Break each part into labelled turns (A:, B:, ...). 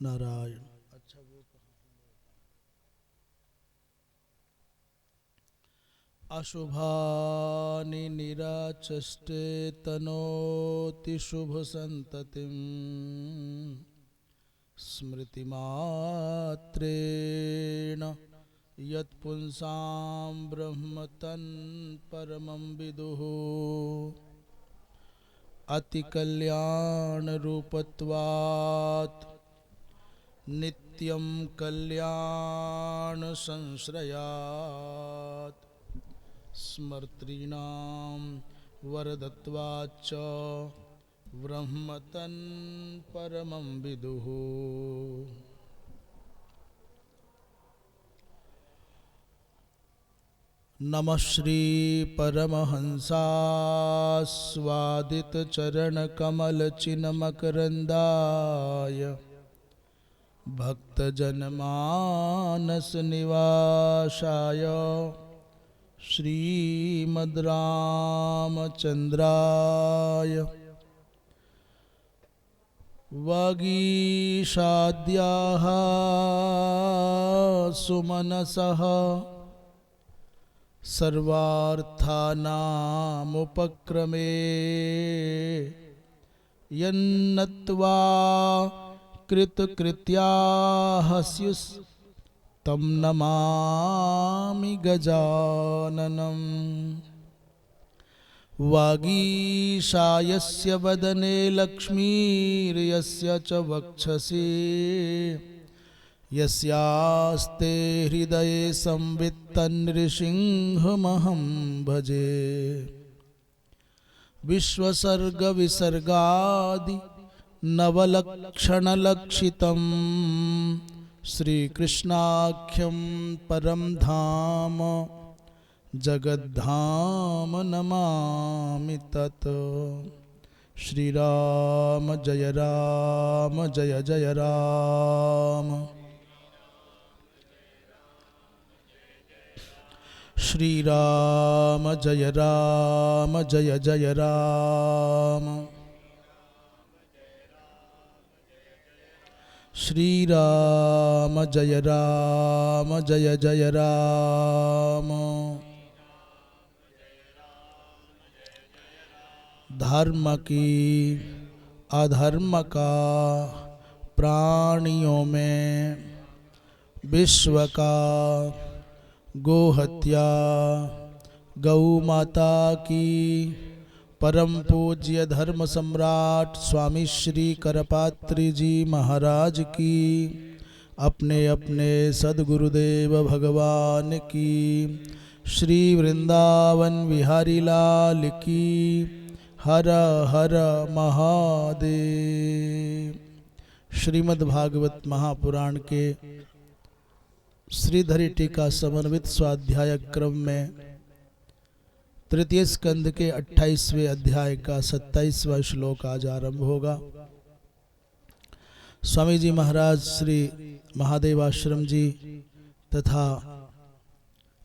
A: नारायण। अच्छा वो अशुभानि निराचष्टे तनोति शुभ संततिं स्मृतिमात्रेण यत्पुंसां ब्रह्म तन् परमं विदुः अतिकल्याण रूपत्वात् नित्यं कल्याण संश्रयात् स्मर्तॄणां वरदत्वाच्च ब्रह्म तन् परमं विदुः। नमः श्री परमहंसास्वादित चरण कमल चिन्मकरंदाय भक्तजनमानस निवासाय श्रीमद्रामचंद्राय वागीशाद्याः सुमनसः सर्वार्थानामुपक्रमे यन्नत्वा कृतकृत्याः स्युस् तं नमामि गजाननम्। वागीशायस्य वदने लक्ष्मीर्यस्य च वक्षसि यस्यास्ते हृदये संवित् तन्नृसिंहमहं भजे। विश्वसर्गविसर्गादि नवलक्षणलक्षितं श्रीकृष्णाख्यं परं धाम जगद्धाम नमामि तत्। श्रीराम जय जय राम। श्रीराम जय जय राम। श्रीराम जय जय राम। धर्म की अधर्म का प्राणियों में विश्व का गोहत्या गौ माता की परम पूज्य धर्म सम्राट स्वामी श्री करपात्री जी महाराज की अपने अपने सद्गुरुदेव भगवान की श्री वृंदावन बिहारी लाल की हर हर महादेव। श्रीमद्भागवत महापुराण के श्रीधरी टीका समन्वित स्वाध्याय क्रम में तृतीय स्कंध के 28वें अध्याय का 27वां श्लोक आज आरंभ होगा। स्वामी जी महाराज श्री महादेव आश्रम जी तथा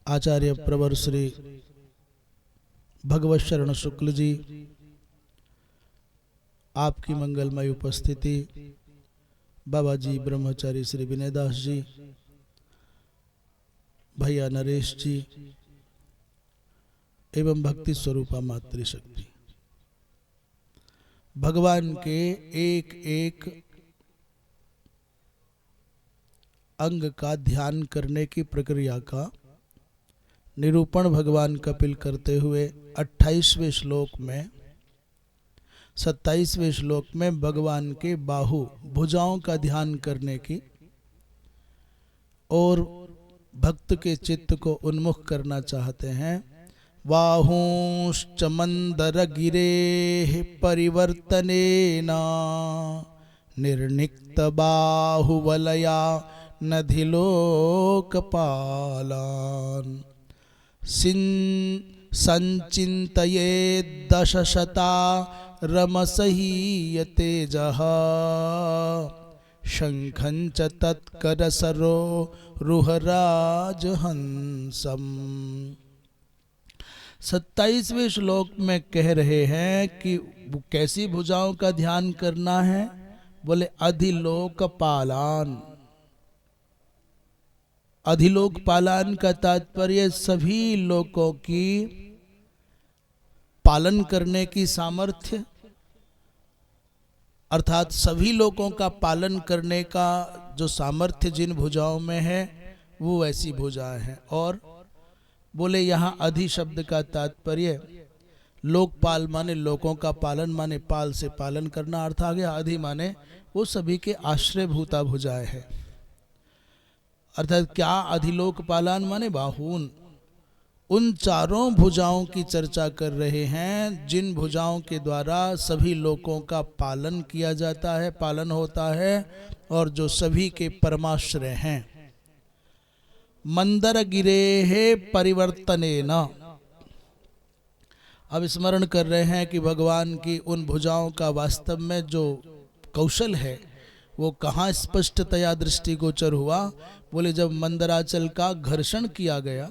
A: आचार्य प्रवर श्री भगवत शरण शुक्ल जी, आपकी मंगलमय उपस्थिति, बाबा जी ब्रह्मचारी श्री विनय दास जी, भैया नरेश जी एवं भक्ति स्वरूपा मातृशक्ति, भगवान के एक एक अंग का ध्यान करने की प्रक्रिया का निरूपण भगवान कपिल करते हुए 28वें श्लोक में 27वें श्लोक में भगवान के बाहु भुजाओं का ध्यान करने की और भक्त के चित्त को उन्मुख करना चाहते हैं। बाहूश्च मंदर गिरेः परिवर्तनेना निर्निक्त बाहुवलया नधिलोकपालान् संचिन्तये दशशता रमसहीयतेजः शंखं च तत्करसरो रुहराजहंसम्। 27वें श्लोक में कह रहे हैं कि कैसी भुजाओं का ध्यान करना है। बोले अधिलोक पालान। अधिलोक पालान का तात्पर्य सभी लोगों की पालन करने की सामर्थ्य, अर्थात सभी लोगों का पालन करने का जो सामर्थ्य जिन भुजाओं में है वो ऐसी भुजाएं हैं। और बोले यहाँ अधि शब्द का तात्पर्य लोकपाल माने लोगों का पालन, माने पाल से पालन करना अर्थ आ गया। अधि माने वो सभी के आश्रय भूता भुजाएं है। अर्थात क्या अधिलोक पालन माने बाहुन, उन चारों भुजाओं की चर्चा कर रहे हैं जिन भुजाओं के द्वारा सभी लोगों का पालन किया जाता है, पालन होता है, और जो सभी के परमाश्रय हैं। मंदर गिरे है परिवर्तने न। अब स्मरण कर रहे हैं कि भगवान की उन भुजाओं का वास्तव में जो कौशल है वो कहाँ स्पष्टतया दृष्टिगोचर हुआ। बोले जब मंदराचल का घर्षण किया गया,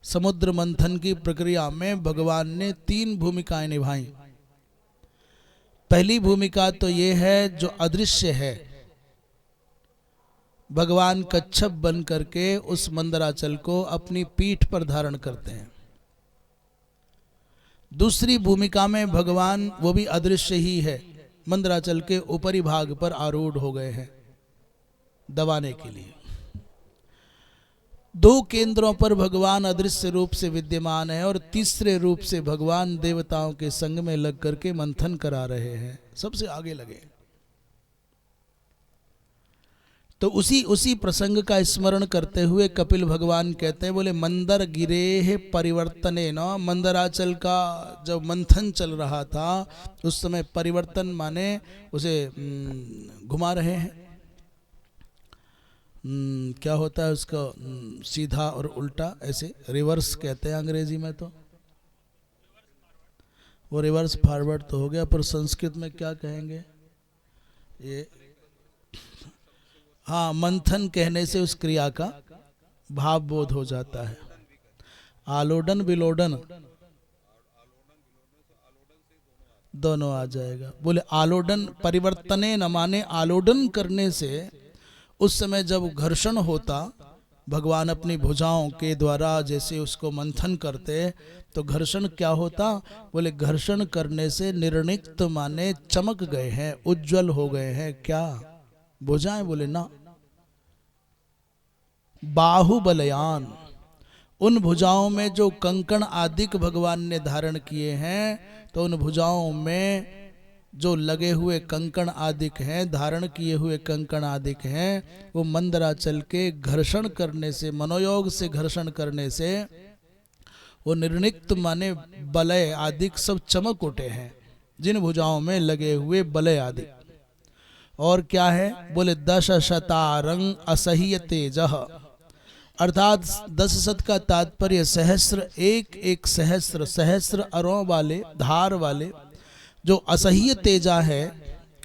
A: समुद्र मंथन की प्रक्रिया में भगवान ने 3 भूमिकाएं निभाई। पहली भूमिका तो ये है जो अदृश्य है, भगवान कच्छप बन करके उस मंदराचल को अपनी पीठ पर धारण करते हैं। दूसरी भूमिका में भगवान वो भी अदृश्य ही है, मंदराचल के ऊपरी भाग पर आरूढ़ हो गए हैं दबाने के लिए। 2 केंद्रों पर भगवान अदृश्य रूप से विद्यमान है और तीसरे रूप से भगवान देवताओं के संग में लग करके मंथन करा रहे हैं, सबसे आगे लगे। तो उसी प्रसंग का स्मरण करते हुए कपिल भगवान कहते हैं, बोले मंदर गिरे है परिवर्तने न। मंदराचल का जब मंथन चल रहा था उस समय परिवर्तन माने उसे घुमा रहे हैं। क्या होता है उसका सीधा और उल्टा, ऐसे रिवर्स कहते हैं अंग्रेजी में। तो वो रिवर्स फॉरवर्ड तो हो गया, पर संस्कृत में क्या कहेंगे ये? हाँ, मंथन कहने से उस क्रिया का भाव बोध हो जाता है। आलोडन विलोडन दोनों आ जाएगा। बोले आलोडन परिवर्तने न माने आलोडन करने से उस समय जब घर्षण होता, भगवान अपनी भुजाओं के द्वारा जैसे उसको मंथन करते, तो घर्षण क्या होता? बोले घर्षण करने से निर्णिक्त माने चमक गए हैं, उज्जवल हो गए हैं। क्या भुजाएं? बोले ना, बाहुबलयान। उन भुजाओं में जो कंकण आदिक भगवान ने धारण किए हैं, तो उन भुजाओं में जो लगे हुए कंकण आदिक हैं, धारण किए हुए कंकण आदिक हैं, वो मंदराचल के घर्षण करने से, मनोयोग से घर्षण करने से वो निर्णिक्त माने बलय आदिक सब चमक उठे हैं, जिन भुजाओं में लगे हुए बलय आदि। और क्या है? बोले 10 शतारंग असह्य तेजः, अर्थात 10 शत का तात्पर्य सहस्र, एक सहस्र, सहस्र अरों वाले, धार वाले जो असह्य तेजा है।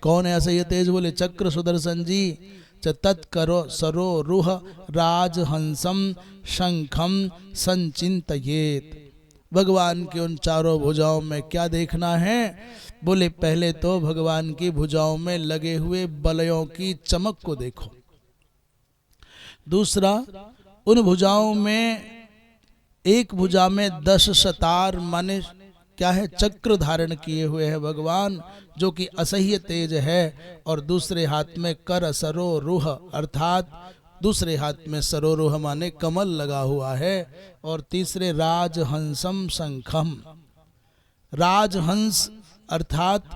A: कौन है असह्य तेज? बोले चक्र सुदर्शन जी। तत्करो सरो रुह राजहंसम शंखम संचिंतयेत। भगवान के उन चारों भुजाओं में क्या देखना है? बोले पहले तो भगवान की भुजाओं में लगे हुए बलयों की चमक को देखो। दूसरा, उन भुजाओं में एक भुजा में 10 शतार माने क्या है? चक्र धारण किए हुए हैं भगवान, जो कि असह्य तेज है। और दूसरे हाथ में कर सरोरुह, अर्थात दूसरे हाथ में सरोरुह माने कमल लगा हुआ है। और तीसरे राजहंसम शंखम, राजहंस अर्थात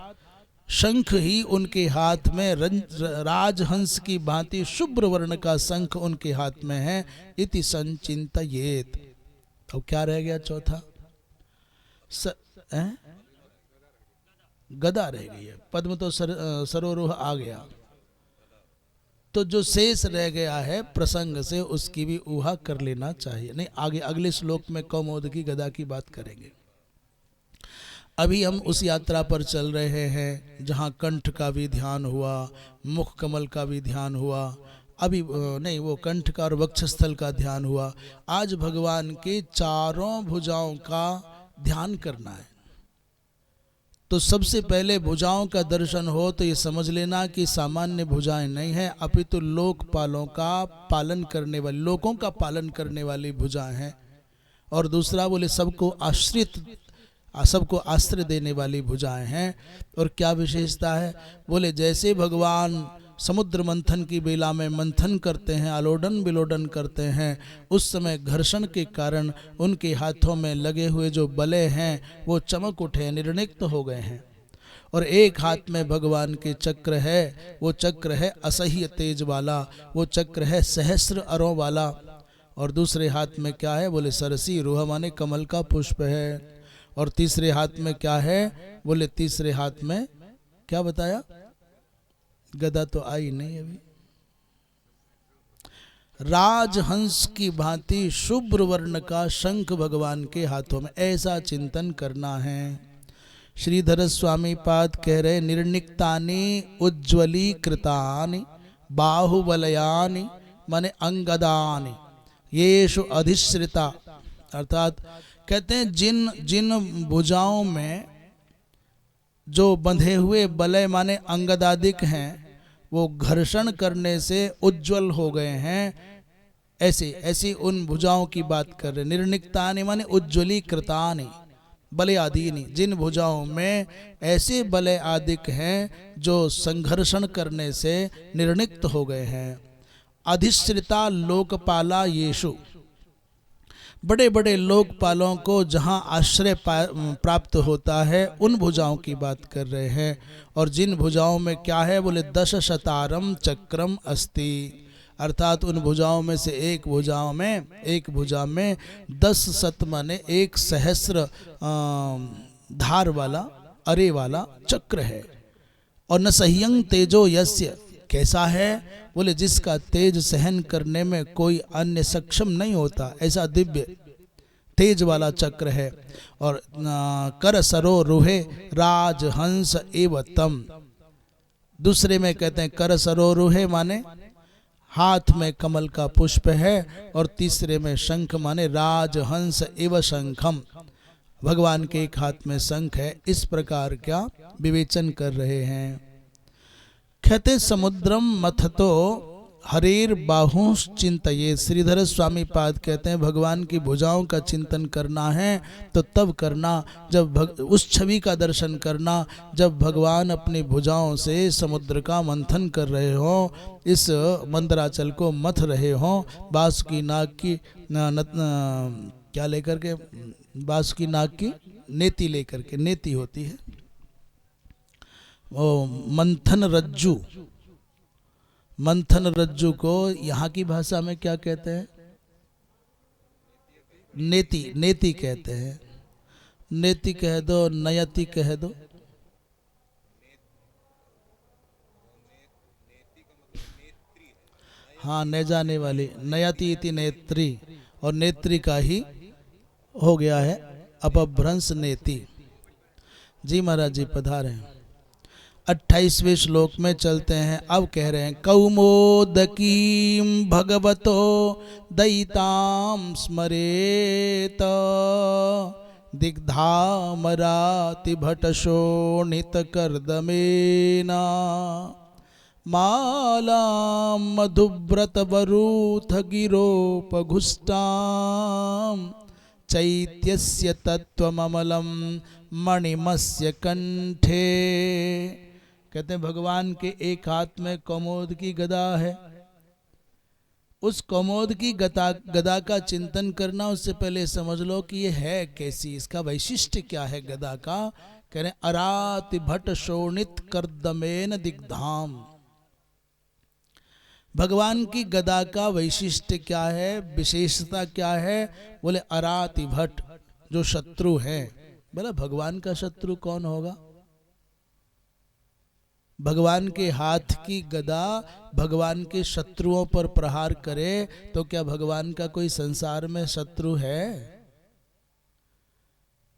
A: शंख ही उनके हाथ में, राजहंस की भांति शुभ्र वर्ण का शंख उनके हाथ में है। इति संचिंतयेत। अब क्या रह गया? चौथा गदा रह गई है। पद्म तो सरोरुह आ गया, तो जो शेष रह गया है प्रसंग से उसकी भी ऊहा कर लेना चाहिए। नहीं, आगे अगले श्लोक में कौमोद की गदा की बात करेंगे। अभी हम उस यात्रा पर चल रहे हैं जहाँ कंठ का भी ध्यान हुआ, मुख कमल का भी ध्यान हुआ। अभी नहीं, वो कंठ का और वक्षस्थल का ध्यान हुआ। आज भगवान के चारों भुजाओं का ध्यान करना है। तो सबसे पहले भुजाओं का दर्शन हो तो ये समझ लेना कि सामान्य भुजाएं नहीं है, अपितु लोकपालों का पालन करने वाली, लोगों का पालन करने वाली भुजाएं हैं। और दूसरा बोले सबको आश्रय देने वाली भुजाएं हैं। और क्या विशेषता है? बोले जैसे भगवान समुद्र मंथन की बेला में मंथन करते हैं, आलोडन विलोडन करते हैं, उस समय घर्षण के कारण उनके हाथों में लगे हुए जो बले हैं वो चमक उठे, निर्णिक्त हो गए हैं। और एक हाथ में भगवान के चक्र है, वो चक्र है असह्य तेज वाला, वो चक्र है सहस्र अरों वाला। और दूसरे हाथ में क्या है? बोले सरसी, रूह माने कमल का पुष्प है। और तीसरे हाथ में क्या है? बोले तीसरे हाथ में क्या बताया? गदा तो आई नहीं अभी। राजहंस की भांति शुभ्र वर्ण का शंख भगवान के हाथों में, ऐसा चिंतन करना है। श्रीधर स्वामी पाद कह रहे निर्निक्तानि उज्ज्वलीकृतानि बाहुबलयानि माने अंगदानि येषु अधिश्रिता, अर्थात कहते हैं जिन जिन भुजाओं में जो बंधे हुए बलय माने अंगदादिक हैं वो घर्षण करने से उज्जवल हो गए हैं, ऐसी उन भुजाओं की बात कर रहे। निर्निक्तानि माने उज्ज्वलीकृतानि बलय आदीनि, जिन भुजाओं में ऐसे बलय आदिक हैं जो संघर्षण करने से निर्णिक्त हो गए हैं। अधिश्रिता लोकपाला येषु, बड़े बड़े लोकपालों को जहाँ आश्रय प्राप्त होता है उन भुजाओं की बात कर रहे हैं। और जिन भुजाओं में क्या है? बोले 10 शतारम चक्रम अस्ति, अर्थात उन भुजाओं में से एक भुजा में 10 शत माने 1 सहस्र धार वाला, अरे वाला चक्र है। और न सह्यं तेजो यस्य, कैसा है? बोले जिसका तेज सहन करने में कोई अन्य सक्षम नहीं होता, ऐसा दिव्य तेज वाला चक्र है। और कर सरो रुहे राजहंस एव तम, दूसरे में कहते हैं कर सरो रुहे माने हाथ में कमल का पुष्प है, और तीसरे में शंख माने राजहंस एव शंखम, भगवान के एक हाथ में शंख है। इस प्रकार क्या विवेचन कर रहे हैं। कहते समुद्रम मथतो हरेर बाहुंश चिंतये, श्रीधर स्वामी पाद कहते हैं भगवान की भुजाओं का चिंतन करना है तो तब करना जब उस छवि का दर्शन करना जब भगवान अपनी भुजाओं से समुद्र का मंथन कर रहे हो, इस मंदराचल को मथ रहे हो, बांस की नाक की क्या लेकर के, बांस की नाक की नेति लेकर के, नेति होती है वो मंथन रज्जू, मंथन रज्जू को यहाँ की भाषा में क्या कहते हैं? नेति, नेति कहते हैं। नेति कह दो, नयति कह दो, हाँ न जाने वाली, नयति इति नेत्री, और नेत्री का ही हो गया है अपभ्रंश नेति। जी महाराज जी पधारे। 28वें श्लोक में चलते हैं। अब कह रहे हैं कौमोदकीं भगवतो दयितां स्मरेत दिग्धामरातिभटशोणितकर्दमेना मालां मधुव्रतवरूथगिरोपघुष्टां चैत्यस्य तत्त्वममलं मणिमस्य कंठे। कहते हैं भगवान के एक हाथ में कौमोद की गदा है, उस कौमोद की गदा का चिंतन करना, उससे पहले समझ लो कि ये है कैसी, इसका वैशिष्ट्य क्या है गदा का। कह रहे अराति भट शोणित कर्दमेन दिग्धाम, भगवान की गदा का वैशिष्ट्य क्या है, विशेषता क्या है? बोले अराति भट, जो शत्रु है। बोला भगवान का शत्रु कौन होगा? भगवान के हाथ की गदा भगवान के शत्रुओं पर प्रहार करे तो क्या भगवान का कोई संसार में शत्रु है?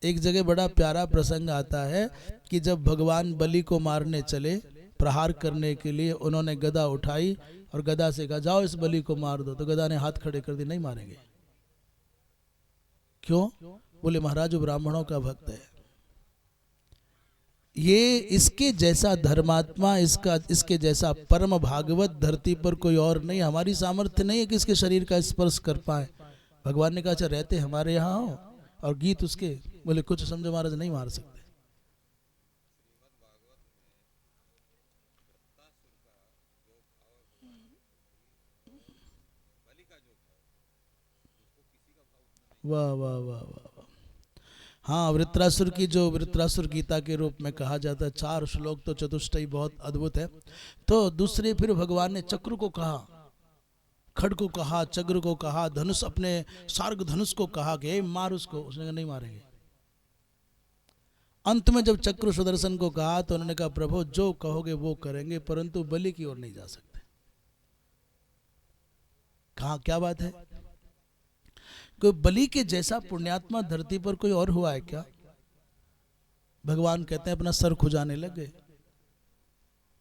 A: एक जगह बड़ा प्यारा प्रसंग आता है कि जब भगवान बलि को मारने चले, प्रहार करने के लिए उन्होंने गदा उठाई और गदा से कहा जाओ इस बलि को मार दो, तो गदा ने हाथ खड़े कर दिए, नहीं मारेंगे। क्यों? बोले महाराज ब्राह्मणों का भक्त है। ये इसके जैसा धर्मात्मा, इसके जैसा परम भागवत धरती पर कोई और नहीं। हमारी सामर्थ्य नहीं है कि इसके शरीर का स्पर्श कर पाए। भगवान ने कहा अच्छा रहते हमारे यहाँ हो, और गीत उसके बोले कुछ समझो महाराज नहीं मार सकते। वाह वाह वाह वाह। हाँ, वृत्रासुर की जो वृत्रासुर गीता के रूप में कहा जाता है, 4 श्लोक तो चतुष्टयी बहुत अद्भुत है। तो दूसरे फिर भगवान ने चक्र को कहा, खड्ग को कहा, चक्र को कहा, धनुष अपने सार्ग धनुष को कहा कि मार उसको। उसने कहा नहीं मारेंगे। अंत में जब चक्र सुदर्शन को कहा तो उन्होंने कहा प्रभु जो कहोगे वो करेंगे, परंतु बलि की ओर नहीं जा सकते। कहा क्या बात है, कोई बलि के जैसा पुण्यात्मा धरती पर कोई और हुआ है क्या? भगवान कहते हैं अपना सर खुजाने लग गए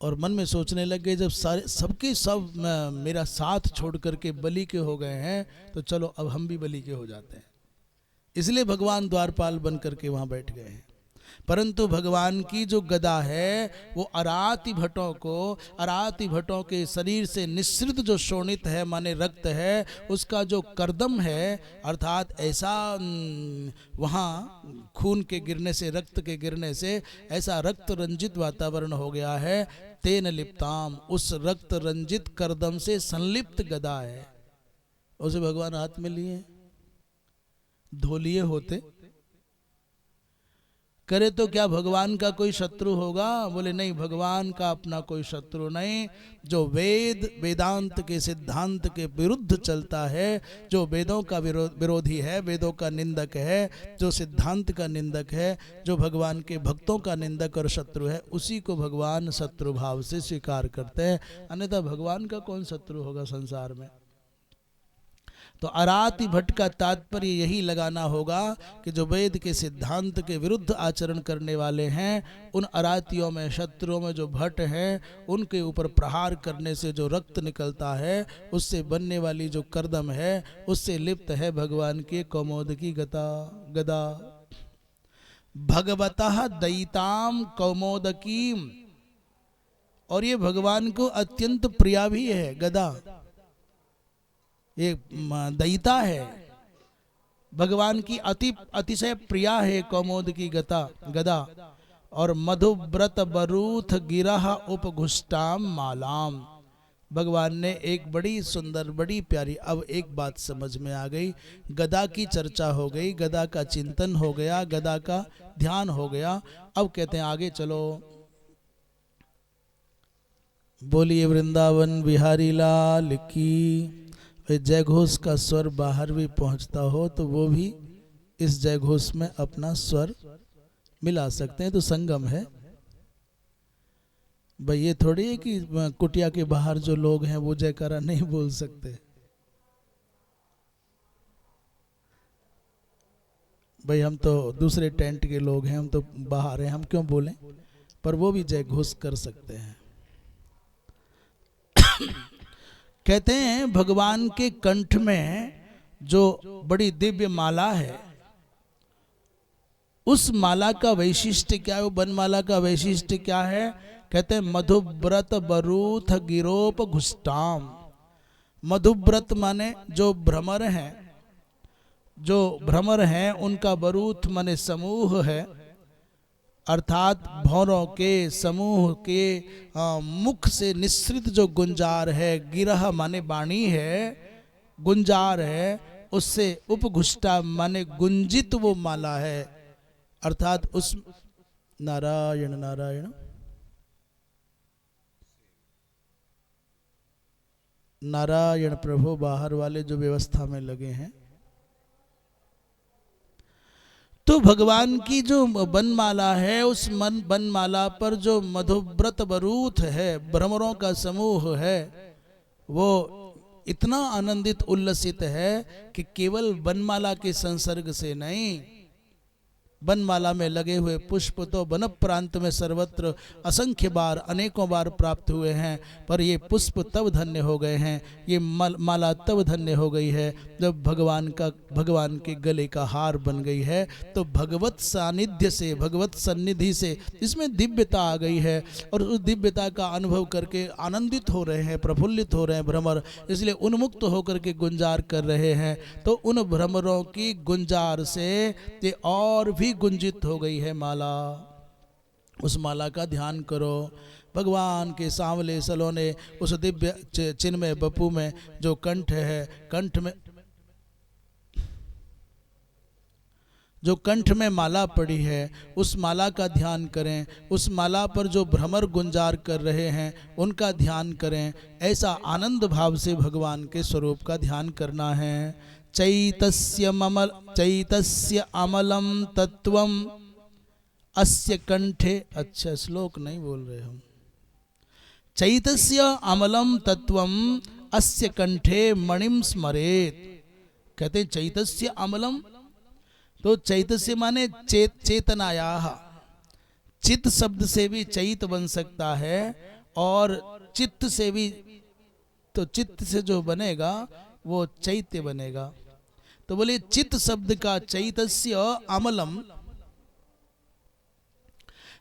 A: और मन में सोचने लग गए जब सारे सबके सब मेरा साथ छोड़ करके बलि के हो गए हैं तो चलो अब हम भी बलि के हो जाते हैं। इसलिए भगवान द्वारपाल बन करके वहां बैठ गए हैं। परंतु भगवान की जो गदा है वो अराति भट्टों के शरीर से निःसृत जो शोणित है माने रक्त है, उसका जो कर्दम है अर्थात ऐसा वहाँ खून के गिरने से, रक्त के गिरने से ऐसा रक्त रंजित वातावरण हो गया है। तेन लिप्ताम, उस रक्त रंजित कर्दम से संलिप्त गदा है। उसे भगवान हाथ में लिए, धो लिए होते, करे तो क्या भगवान का कोई शत्रु होगा? बोले नहीं, भगवान का अपना कोई शत्रु नहीं। जो वेदांत के सिद्धांत के विरुद्ध चलता है, जो वेदों का विरोधी है, वेदों का निंदक है, जो सिद्धांत का निंदक है, जो भगवान के भक्तों का निंदक और शत्रु है, उसी को भगवान शत्रु भाव से स्वीकार करते हैं। अन्यथा भगवान का कौन शत्रु होगा संसार में? तो अराति भट्ट का तात्पर्य यही लगाना होगा कि जो वेद के सिद्धांत के विरुद्ध आचरण करने वाले हैं, उन अरातियों में, शत्रुओं में जो भट्ट हैं, उनके ऊपर प्रहार करने से जो रक्त निकलता है, उससे बनने वाली जो कर्दम है, उससे लिप्त है भगवान के कौमोद की गदा। भगवतः दयिताम कौमोदकीम, और ये भगवान को अत्यंत प्रिया भी है गदा। ये दयिता है, भगवान की अतिशय प्रिया है कौमोद की गदा। और मधुव्रत बरूथ गिरह उपघुष्टाम मालाम, भगवान ने एक बड़ी सुंदर, बड़ी प्यारी, अब एक बात समझ में आ गई। गदा की चर्चा हो गई, गदा का चिंतन हो गया, गदा का ध्यान हो गया। अब कहते हैं आगे चलो। बोलिए वृंदावन बिहारी लाल की। जय घोष का स्वर बाहर भी पहुंचता हो तो वो भी इस जय घोष में अपना स्वर मिला सकते हैं, तो संगम है भाई। ये थोड़ी है कि कुटिया के बाहर जो लोग हैं वो जयकारा नहीं बोल सकते भाई। हम तो दूसरे टेंट के लोग हैं, हम तो बाहर हैं, हम क्यों बोलें? पर वो भी जय घोष कर सकते हैं। कहते हैं भगवान के कंठ में जो बड़ी दिव्य माला है, उस माला का वैशिष्ट्य क्या है? वो बनमाला का वैशिष्ट्य क्या है? कहते हैं मधुव्रत बरूथ गिरोप घुष्टाम। मधुव्रत माने जो भ्रमर हैं, जो भ्रमर हैं उनका बरूथ माने समूह है, अर्थात भौरों के समूह के मुख से निस्सृत जो गुंजार है, गिरह माने वाणी है, गुंजार है, उससे उपघुष्टा माने गुंजित वो माला है। अर्थात उस नारायण नारायण नारायण प्रभु, बाहर वाले जो व्यवस्था में लगे हैं, तो भगवान की जो बनमाला है, उस बनमाला पर जो मधुव्रत बरूथ है, भ्रमरों का समूह है, वो इतना आनंदित उल्लसित है कि केवल बनमाला के संसर्ग से नहीं, वनमाला में लगे हुए पुष्प तो वन प्रांत में सर्वत्र असंख्य बार अनेकों बार प्राप्त हुए हैं, पर ये पुष्प तब धन्य हो गए हैं, ये माला तब धन्य हो गई है जब भगवान के गले का हार बन गई है। तो भगवत सानिध्य से, भगवत सन्निधि से इसमें दिव्यता आ गई है और उस दिव्यता का अनुभव करके आनंदित हो रहे हैं, प्रफुल्लित हो रहे हैं भ्रमर, इसलिए उन्मुक्त होकर के गुंजार कर रहे हैं। तो उन भ्रमरों की गुंजार से ये और भी गुंजित हो गई है माला। उस माला का ध्यान करो। भगवान के सांवले सलोने उस दिव्य चिन्मय बपू में जो कंठ है, कंठ में जो कंठ में माला पड़ी है उस माला का ध्यान करें। उस माला पर जो भ्रमर गुंजार कर रहे हैं उनका ध्यान करें। ऐसा आनंद भाव से भगवान के स्वरूप का ध्यान करना है। चैतस्य अमलम तत्वम अस्य कंठे, अच्छा श्लोक नहीं बोल रहे हम। चैतस्य अमलम तत्वम अस्य कंठे मणिम स्मरेत। कहते हैं चैतस्य अमलम, तो चैतस्य माने चेतनाया। चित्त शब्द से भी चैत बन सकता है और चित्त से भी, तो चित्त से जो बनेगा वो चैत्य बनेगा। तो बोले चित्त शब्द का चैतस्य अमलम,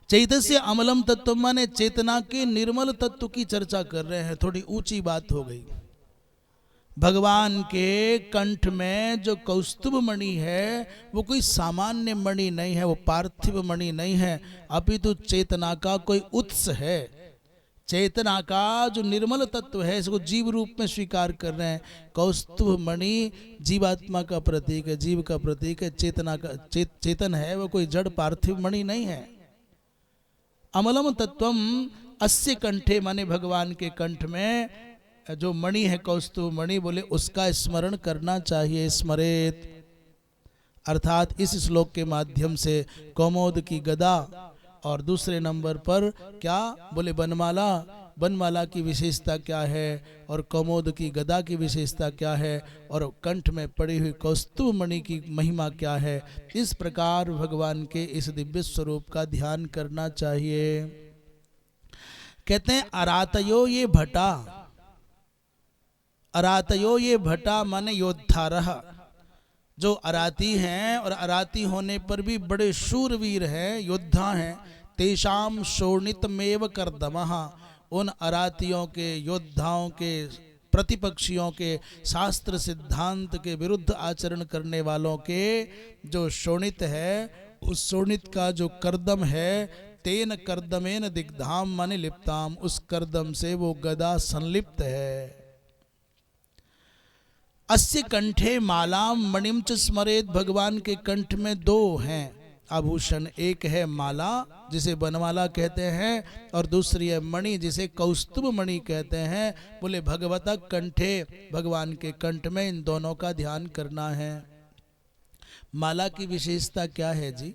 A: चैतस्य अमलम तत्व माने चेतना के निर्मल तत्व की चर्चा कर रहे हैं। थोड़ी ऊंची बात हो गई। भगवान के कंठ में जो कौस्तुभ मणि है वो कोई सामान्य मणि नहीं है, वो पार्थिव मणि नहीं है, अपितु चेतना का कोई उत्स है। चेतना का जो निर्मल तत्व है इसको जीव रूप में स्वीकार कर रहे हैं। कौस्तुभ मणि जीवात्मा का प्रतीक है, जीव का प्रतीक है, चेतना का चेतन है, वो कोई जड़ पार्थिव मणि नहीं है। अमलम तत्वम अस्य कंठे माने भगवान के कंठ में जो मणि है कौस्तुभ मणि, बोले उसका स्मरण करना चाहिए। स्मरेत अर्थात इस श्लोक के माध्यम से कौमोद की गदा और दूसरे नंबर पर क्या बोले वनमाला, वनमाला की विशेषता क्या है और कौमोद की गदा की विशेषता क्या है और कंठ में पड़ी हुई कौस्तुभ मणि की महिमा क्या है। इस प्रकार भगवान के इस दिव्य स्वरूप का ध्यान करना चाहिए। कहते हैं अरातयो ये भटा, अरातयो ये भटा माने योद्धारः, जो अराती हैं और अराती होने पर भी बड़े शूरवीर हैं, योद्धा हैं। तेषाम शोणितमेव कर्दमः, उन अरातियों के योद्धाओं के प्रतिपक्षियों के शास्त्र सिद्धांत के विरुद्ध आचरण करने वालों के जो शोणित है, उस शोणित का जो कर्दम है, तेन कर्दमेन दिग्धाम माने लिप्ताम, उस कर्दम से वो गदा संलिप्त है। अस्य कंठे मालाम मणिम च स्मरेत, भगवान के कंठ में दो हैं आभूषण, एक है माला जिसे बनमाला कहते हैं और दूसरी है मणि जिसे कौस्तुभ मणि कहते हैं। बोले भगवता कंठे, भगवान के कंठ में इन दोनों का ध्यान करना है। माला की विशेषता क्या है जी?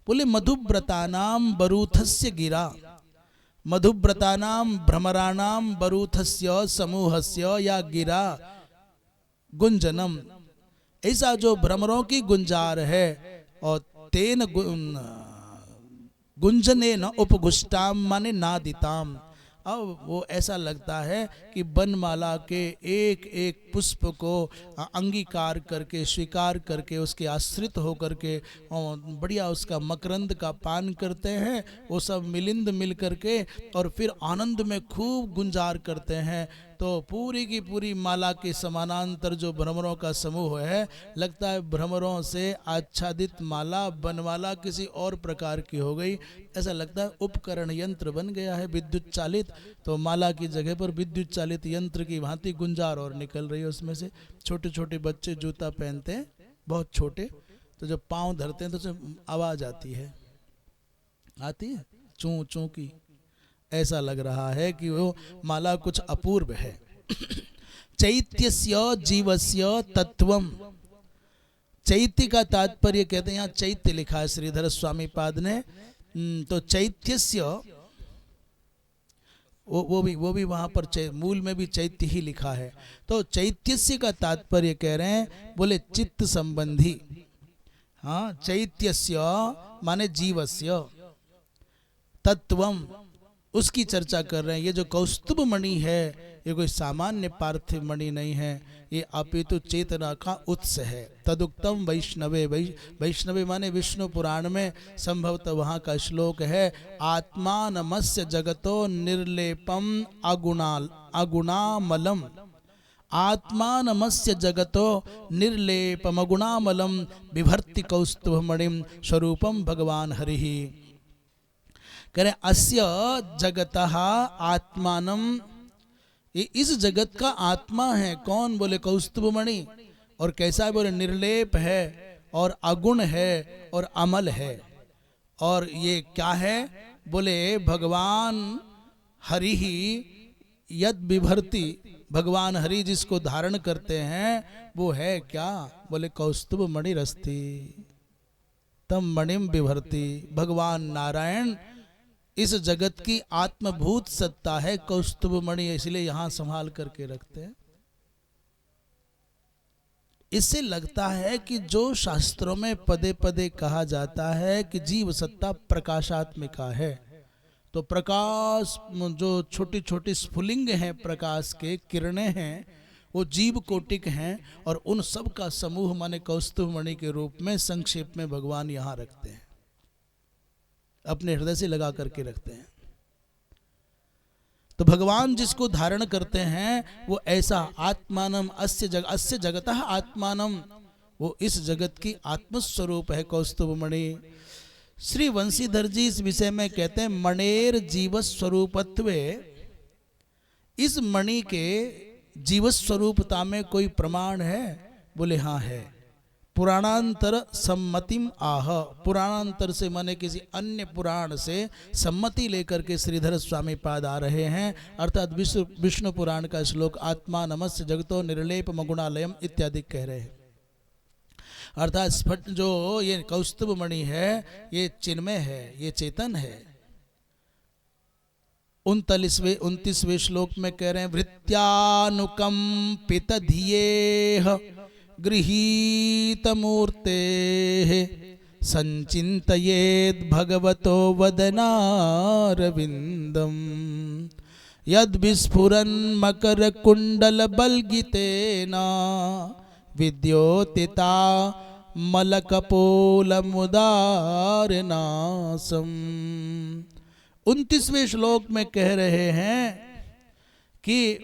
A: बोले मधुव्रतानाम बरूथस्य गिरा, मधुव्रतानाम भ्रमराणाम बरूथस्य समूहस्य या गिरा गुंजनम, ऐसा जो भ्रमरों की गुंजार है और तेन गुंजने न उपगुष्टाम माने नादिताम। अब वो ऐसा लगता है कि बनमाला के एक एक पुष्प को अंगीकार करके स्वीकार करके उसके आश्रित होकर के बढ़िया उसका मकरंद का पान करते हैं, वो सब मिलिंद मिल करके और फिर आनंद में खूब गुंजार करते हैं। तो पूरी की पूरी माला के समानांतर जो भ्रमरों का समूह है, लगता है भ्रमरों से आच्छादित माला बनमाला किसी और प्रकार की हो गई। ऐसा लगता है उपकरण यंत्र बन गया है विद्युत चालित, तो माला की जगह पर विद्युत चालित यंत्र की भांति गुंजार और निकल रही है। उसमें से छोटे छोटे बच्चे जूता पहनते हैं बहुत छोटे, तो जब पाँव धरते हैं तो आवाज़ आती है चूं चूं की। ऐसा लग रहा है कि वो माला कुछ अपूर्व है। चैत्यस्य जीवस्य तत्वम, चैत्य का तात्पर्य कहते हैं, यहाँ चैत्य लिखा है श्रीधर स्वामी पाद ने, तो चैत्यस्य वो भी वहां पर मूल में भी चैत्य ही लिखा है। तो चैत्यस्य का तात्पर्य कह रहे हैं, बोले चित्त संबंधी। हाँ, चैत्यस्य माने जीवस्य, तत्वम उसकी चर्चा कर रहे हैं। ये जो कौस्तुभ मणि है ये कोई सामान्य पार्थिव मणि नहीं है, ये अपितु चेतना का उत्स है। तदुक्तम वैष्णवे, वैष्णवे माने विष्णु पुराण में संभवतः वहाँ का श्लोक है, आत्मानमस्य जगतो निर्लेपम अगुणामलम, आत्मानमस्य जगतो निर्लेपम अगुणामलम बिभर्ति कौस्तुभ मणिम स्वरूपम भगवान हरिः। करें अस्य जगतः आत्मानम, ये इस जगत का आत्मा है। कौन? बोले कौस्तुभ मणि। और कैसा है? बोले निर्लेप है और अगुण है और अमल है। और ये क्या है? बोले भगवान हरि ही यद बिभर्ति, भगवान हरि जिसको धारण करते हैं वो है क्या? बोले कौस्तुभ मणि रस्ति तम मणिम बिभर्ति। भगवान नारायण इस जगत की आत्मभूत सत्ता है कौस्तुभ मणि, इसलिए यहां संभाल करके रखते हैं। इससे लगता है कि जो शास्त्रों में पदे पदे कहा जाता है कि जीव सत्ता प्रकाशात्मिका है, तो प्रकाश जो छोटी छोटी स्फुलिंग हैं, प्रकाश के किरणें हैं, वो जीव कोटिक हैं। और उन सब का समूह माने कौस्तुभ मणि के रूप में संक्षेप में भगवान यहां रखते हैं, अपने हृदय से लगा करके रखते हैं। तो भगवान जिसको धारण करते हैं वो ऐसा आत्मानम अस्य जगतः आत्मानम, वो इस जगत की आत्मस्वरूप है कौस्तुभ मणि। श्री वंशीधर जी इस विषय में कहते हैं, मणेर जीवस्वरूपत्वे, इस मणि के जीवस्वरूपता में कोई प्रमाण है? बोले हाँ है। पुराणांतर सम्मतिम आह, पुराणांतर से माने किसी अन्य पुराण से सम्मति लेकर के श्रीधर स्वामी पाद आ रहे हैं। अर्थात विष्णु पुराण का श्लोक आत्मा नमस्य जगतो निर्लेप मगुणालयम इत्यादि कह रहे हैं। अर्थात स्फट जो ये कौस्तुभ मणि है ये चिन्मय है, ये चेतन है। 29वें श्लोक में कह रहे हैं, वृत्यानुकंपित धियेह गृहीत मूर्ते संचिन्तयेद् भगवतो वदनारविंदम यद विस्फुरन् मकर कुंडल बल्गितेना विद्योतिता मलकपोलमुदारनासम। 29वें श्लोक में कह रहे हैं कि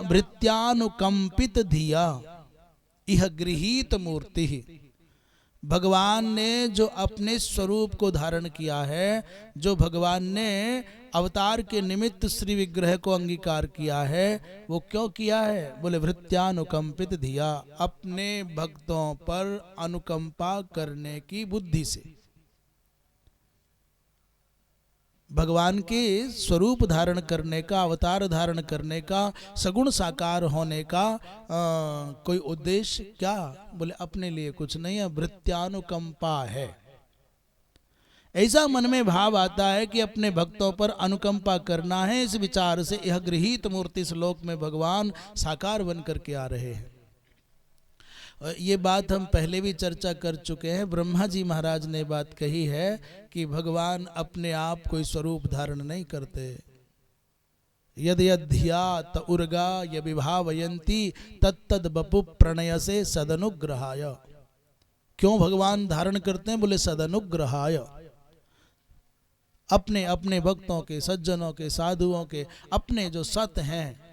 A: वृत्यानुकंपित धिया यह गृहीत मूर्ति, भगवान ने जो अपने स्वरूप को धारण किया है, जो भगवान ने अवतार के निमित्त श्री विग्रह को अंगीकार किया है, वो क्यों किया है? बोले वृत्यानुकंपित धिया, अपने भक्तों पर अनुकंपा करने की बुद्धि से। भगवान के स्वरूप धारण करने का, अवतार धारण करने का, सगुण साकार होने का कोई उद्देश्य क्या? बोले अपने लिए कुछ नहीं है, वृत्यानुकंपा है। ऐसा मन में भाव आता है कि अपने भक्तों पर अनुकंपा करना है। इस विचार से यह गृहीत मूर्ति श्लोक में भगवान साकार बन करके आ रहे हैं। ये बात हम पहले भी चर्चा कर चुके हैं। ब्रह्मा जी महाराज ने बात कही है कि भगवान अपने आप कोई स्वरूप धारण नहीं करते। यद यद्धिया त उर्गा य विभावयंती तत्तद बपु प्रणय से सदनुग्रहाय। क्यों भगवान धारण करते हैं? बोले सदनुग्रहाय, अपने अपने भक्तों के, सज्जनों के, साधुओं के, अपने जो सत हैं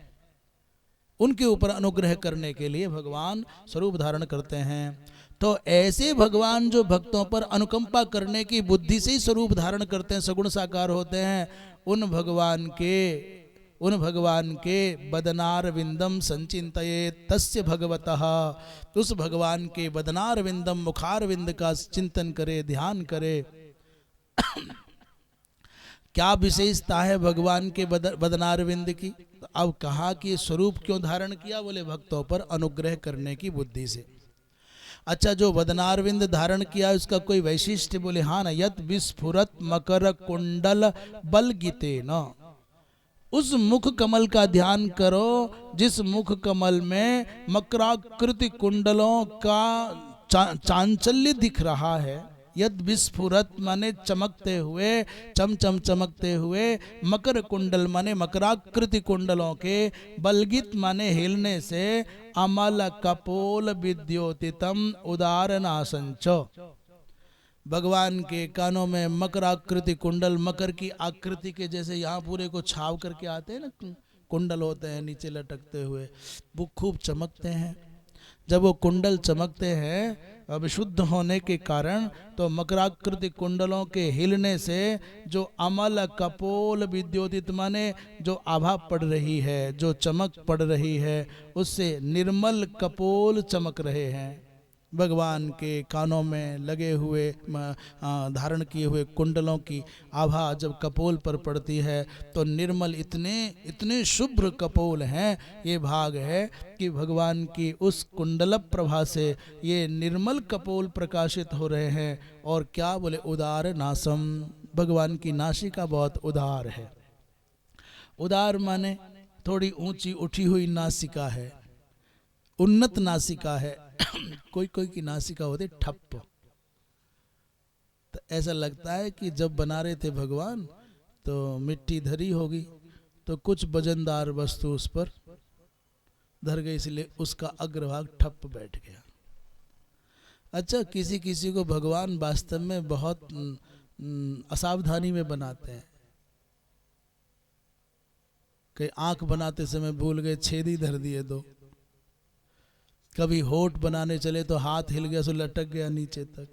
A: उनके ऊपर अनुग्रह करने के लिए भगवान स्वरूप धारण करते हैं। तो ऐसे भगवान जो भक्तों पर अनुकंपा करने की बुद्धि से ही स्वरूप धारण करते हैं, सगुण साकार होते हैं, उन भगवान के बदनार विंदम संचिंतये तस्य भगवतः, उस भगवान के बदनार विंदम, मुखार विंद का चिंतन करे, ध्यान करे। क्या विशेषता है भगवान के बदनार विंद की? अब कहा कि स्वरूप क्यों धारण किया? बोले भक्तों पर अनुग्रह करने की बुद्धि से। अच्छा, जो बदनारविंद धारण किया उसका कोई वैशिष्ट्य? बोले हाँ ना, यत विस्फुरत मकर कुंडल बलगिते न। उस मुख कमल का ध्यान करो जिस मुख कमल में मकराकृति कुंडलों का चांचल्य दिख रहा है। यद विस्फुरत माने चमकते हुए, चमचम चमकते हुए, मकर कुंडल माने मकराकृति कुंडलों के, बलगित माने हिलने से, अमल कपोल विद्योतितम उदारनासंच। भगवान के कानों में मकराकृति कुंडल, मकर की आकृति के जैसे यहाँ पूरे को छाव करके आते हैं ना, कुंडल होते हैं नीचे लटकते हुए, वो खूब चमकते हैं। जब वो कुंडल चमकते हैं विशुद्ध होने के कारण, तो मकराकृति कुंडलों के हिलने से जो अमल कपोल विद्योतित माने जो आभा पड़ रही है, जो चमक पड़ रही है, उससे निर्मल कपोल चमक रहे हैं। भगवान के कानों में लगे हुए धारण किए हुए कुंडलों की आभा जब कपोल पर पड़ती है तो निर्मल, इतने इतने शुभ्र कपोल हैं। ये भाग है कि भगवान की उस कुंडल प्रभा से ये निर्मल कपोल प्रकाशित हो रहे हैं। और क्या बोले, उदार नासम, भगवान की नासिका बहुत उदार है। उदार माने थोड़ी ऊंची उठी हुई नासिका है, उन्नत नासिका है। कोई कोई की नासिका होती ठप्प, तो ऐसा लगता है कि जब बना रहे थे भगवान तो मिट्टी धरी होगी, तो कुछ वजनदार वस्तु उस पर धर गई, इसलिए उसका अग्रभाग ठप्प बैठ गया। अच्छा, किसी किसी को भगवान वास्तव में बहुत असावधानी में बनाते हैं। कहीं आंख बनाते समय भूल गए, छेदी धर दिए दो। कभी होठ बनाने चले तो हाथ हिल गया, सो लटक गया नीचे तक।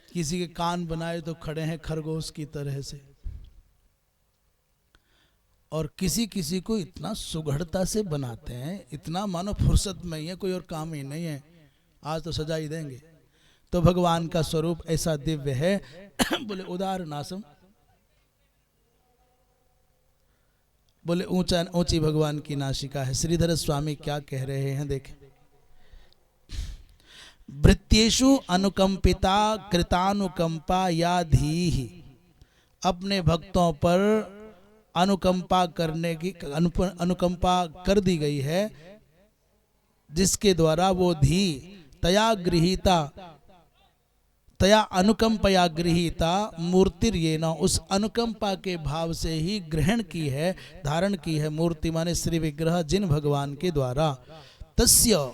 A: किसी के कान बनाए तो खड़े हैं खरगोश की तरह से। और किसी किसी को इतना सुघड़ता से बनाते हैं, इतना मानो फुर्सत में ही है, कोई और काम ही नहीं है, आज तो सजा ही देंगे। तो भगवान का स्वरूप ऐसा दिव्य है। बोले उदार नासम, बोले ऊंचा ऊंची भगवान की नासिका है। श्रीधर स्वामी क्या कह रहे हैं, देखें। भृत्येषु अनुकंपिता कृतानुकंपा या धीहि, अपने भक्तों पर अनुकंपा करने की अनुकंपा कर दी गई है, जिसके द्वारा वो धी तया गृहीता, तया अनुकंपया गृहीता मूर्तिर ये न, उस अनुकंपा के भाव से ही ग्रहण की है, धारण की है मूर्ति माने श्री विग्रह, जिन भगवान के द्वारा। तस्य,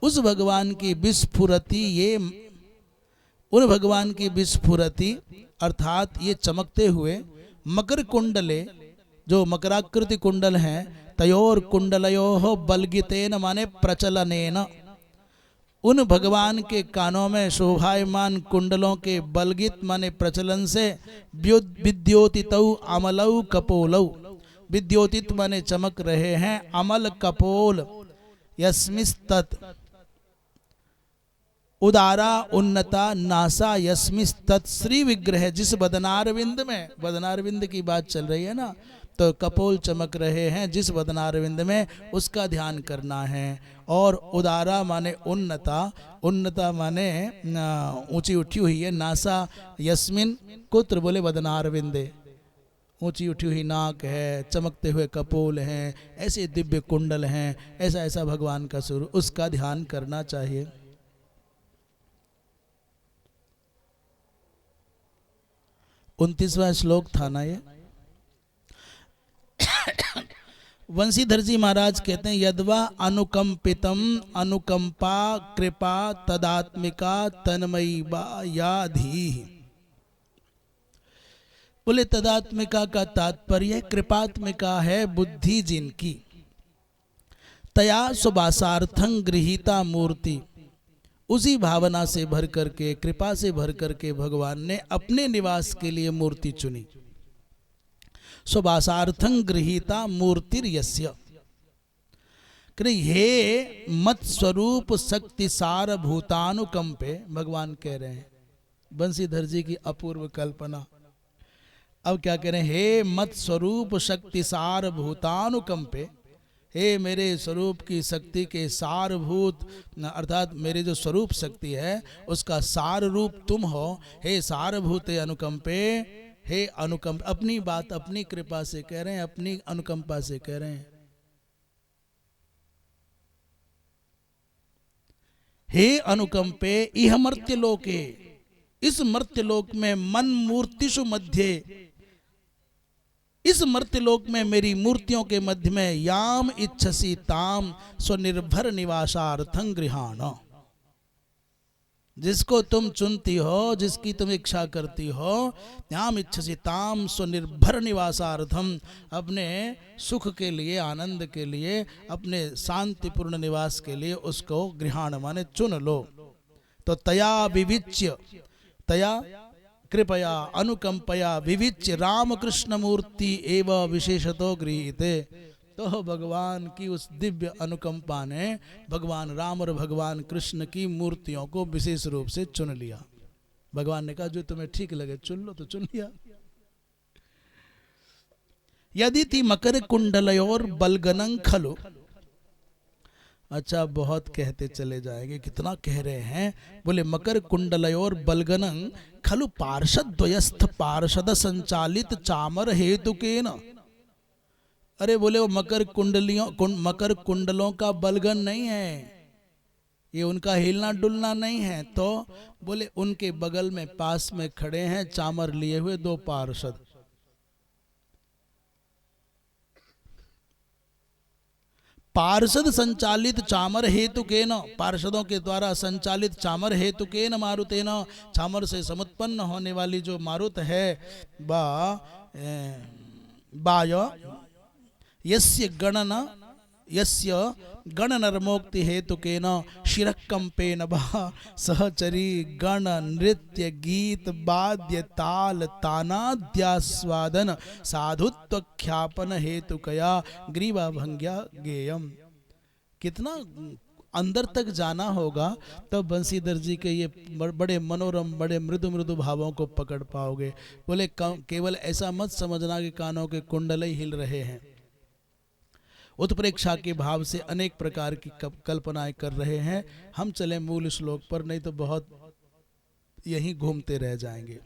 A: उस भगवान की विस्फुरति, ये उन भगवान की विस्फुरति अर्थात ये चमकते हुए मकर कुंडले, जो मकराकृति कुंडल हैं, तयोर कुंडलयोः बलगितेन माने प्रचलनेन, उन भगवान के कानों में शोभायमान कुंडलों के बलगित माने प्रचलन से, विद्योतितौ अमलौ कपोलौ, विद्योतित माने चमक रहे हैं, अमल कपोल, यस्मिस्तत् उदारा उन्नता नासा यस्मिस्तत् श्री विग्रह, जिस बदनारविंद में, बदनारविंद की बात चल रही है ना, तो कपोल चमक रहे हैं जिस बदनारविंद में, उसका ध्यान करना है। और उदारा माने उन्नता, उन्नता माने ऊंची उठी हुई है, नासा यस्मिन कुत्र, बोले बदनारविंदे, ऊंची उठी हुई नाक है, चमकते हुए कपोल हैं, ऐसे दिव्य कुंडल हैं, ऐसा ऐसा भगवान का स्वरूप, उसका ध्यान करना चाहिए। 29वां श्लोक था ना ये। वंशीधर जी महाराज कहते हैं, यद्वा अनुकंपितम अनुकंपा कृपा तदात्मिका तन्मयी बा या धी। बोले तदात्मिका का तात्पर्य कृपात्मिका है बुद्धि जिनकी, तया सुभाषार्थं गृहीता मूर्ति, उसी भावना से भर करके, कृपा से भर करके भगवान ने अपने निवास के लिए मूर्ति चुनी। सुभाषार्थं गृहीता मूर्तिर्यस्य, हे मत स्वरूप शक्ति सार भूतानुकंपे, भगवान कह रहे हैं, बंशीधर जी की अपूर्व कल्पना। अब क्या कह रहे हैं, हे मत स्वरूप शक्ति सार भूतानुकंपे, हे मेरे स्वरूप की शक्ति के सारभूत, अर्थात मेरे जो स्वरूप शक्ति है उसका सार रूप तुम हो, हे सारभूते अनुकंपे, हे अनुकंप, अपनी बात अपनी कृपा से कह रहे हैं, अपनी अनुकंपा से कह रहे हैं। हे अनुकंपे इह मर्त्य लोके, इस मर्त्य लोक में मन मूर्तिषु मध्य, इस मर्त्यलोक में मेरी मूर्तियों के मध्य में याम इच्छसी ताम स्वनिर्भर निवासार्थं गृहाण, जिसको तुम चुनती हो, जिसकी तुम इच्छा करती हो, याम इच्छसी ताम स्वनिर्भर निवासार्थम, अपने सुख के लिए, आनंद के लिए, अपने शांतिपूर्ण निवास के लिए उसको गृहाण माने चुन लो। तो तया विविच्य, तया कृपया अनुकंपया विविच्य रामकृष्ण मूर्ति एवं विशेषतो गृहीते। तो भगवान की उस दिव्य अनुकंपा ने भगवान राम और भगवान कृष्ण की मूर्तियों को विशेष रूप से चुन लिया। भगवान ने कहा जो तुम्हें ठीक लगे चुन लो, तो चुन लिया। यदि ती मकर कुंडलयोर बलगनं खलु, अच्छा बहुत कहते चले जाएंगे, कितना कह रहे हैं। बोले मकर कुंडलयोर बलगनं खलु पार्षद द्वयस्थ पार्षद संचालित चामर हेतु के न। अरे बोले वो मकर कुंडलों का बलगन नहीं है, ये उनका हिलना डुलना नहीं है। तो बोले उनके बगल में पास में खड़े हैं चामर लिए हुए दो पार्षद। पार्षद संचालित चामर हेतु के न, पार्षदों के द्वारा संचालित चामर हेतु के न मारुते न, चामर से समुत्पन्न होने वाली जो मारुत है बाय यस्य गणनर्मोक्ति हेतु के न शिरकंपे न सहचरी गण नृत्य गीत वाद्य ताल तानाद्यास्वादन साधुत्व ख्यापन हेतु कया ग्रीवा भंग्या गेयम। कितना अंदर तक जाना होगा तब बंसीधर जी के ये बड़े मनोरम, बड़े मृदु मृदु भावों को पकड़ पाओगे। बोले केवल ऐसा मत समझना कि कानों के कुंडल ही हिल रहे हैं। उत्प्रेक्षा के भाव से अनेक प्रकार की कल्पनाएं कर रहे हैं। हम चले मूल श्लोक पर, नहीं तो बहुत यहीं घूमते रह जाएंगे।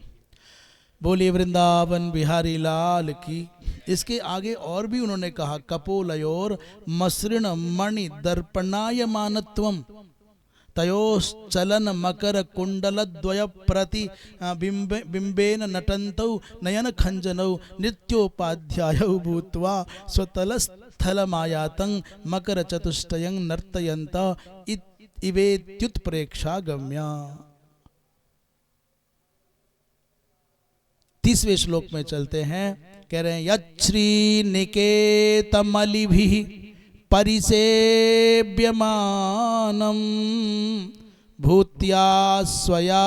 A: बोलिए वृंदावन बिहारी लाल की। इसके आगे और भी उन्होंने कहा कपोलयोर मसृण मणि दर्पणायमानत्वम तयोश्चलन मकर कुंडल द्वय प्रति बिंबेन नटन्तौ नयन खंजनौ नित्योपाध्यायौ भूत्वा स्वतलस्थलमायातं मकर चतुष्टयं नर्तयन्त इवेत्युत्प्रेक्षा गम्या। 30वें श्लोक में चलते हैं। कह रहे हैं यच्छ्री निकेतमलिभिः परिसेव्यमानं भूत्या स्वया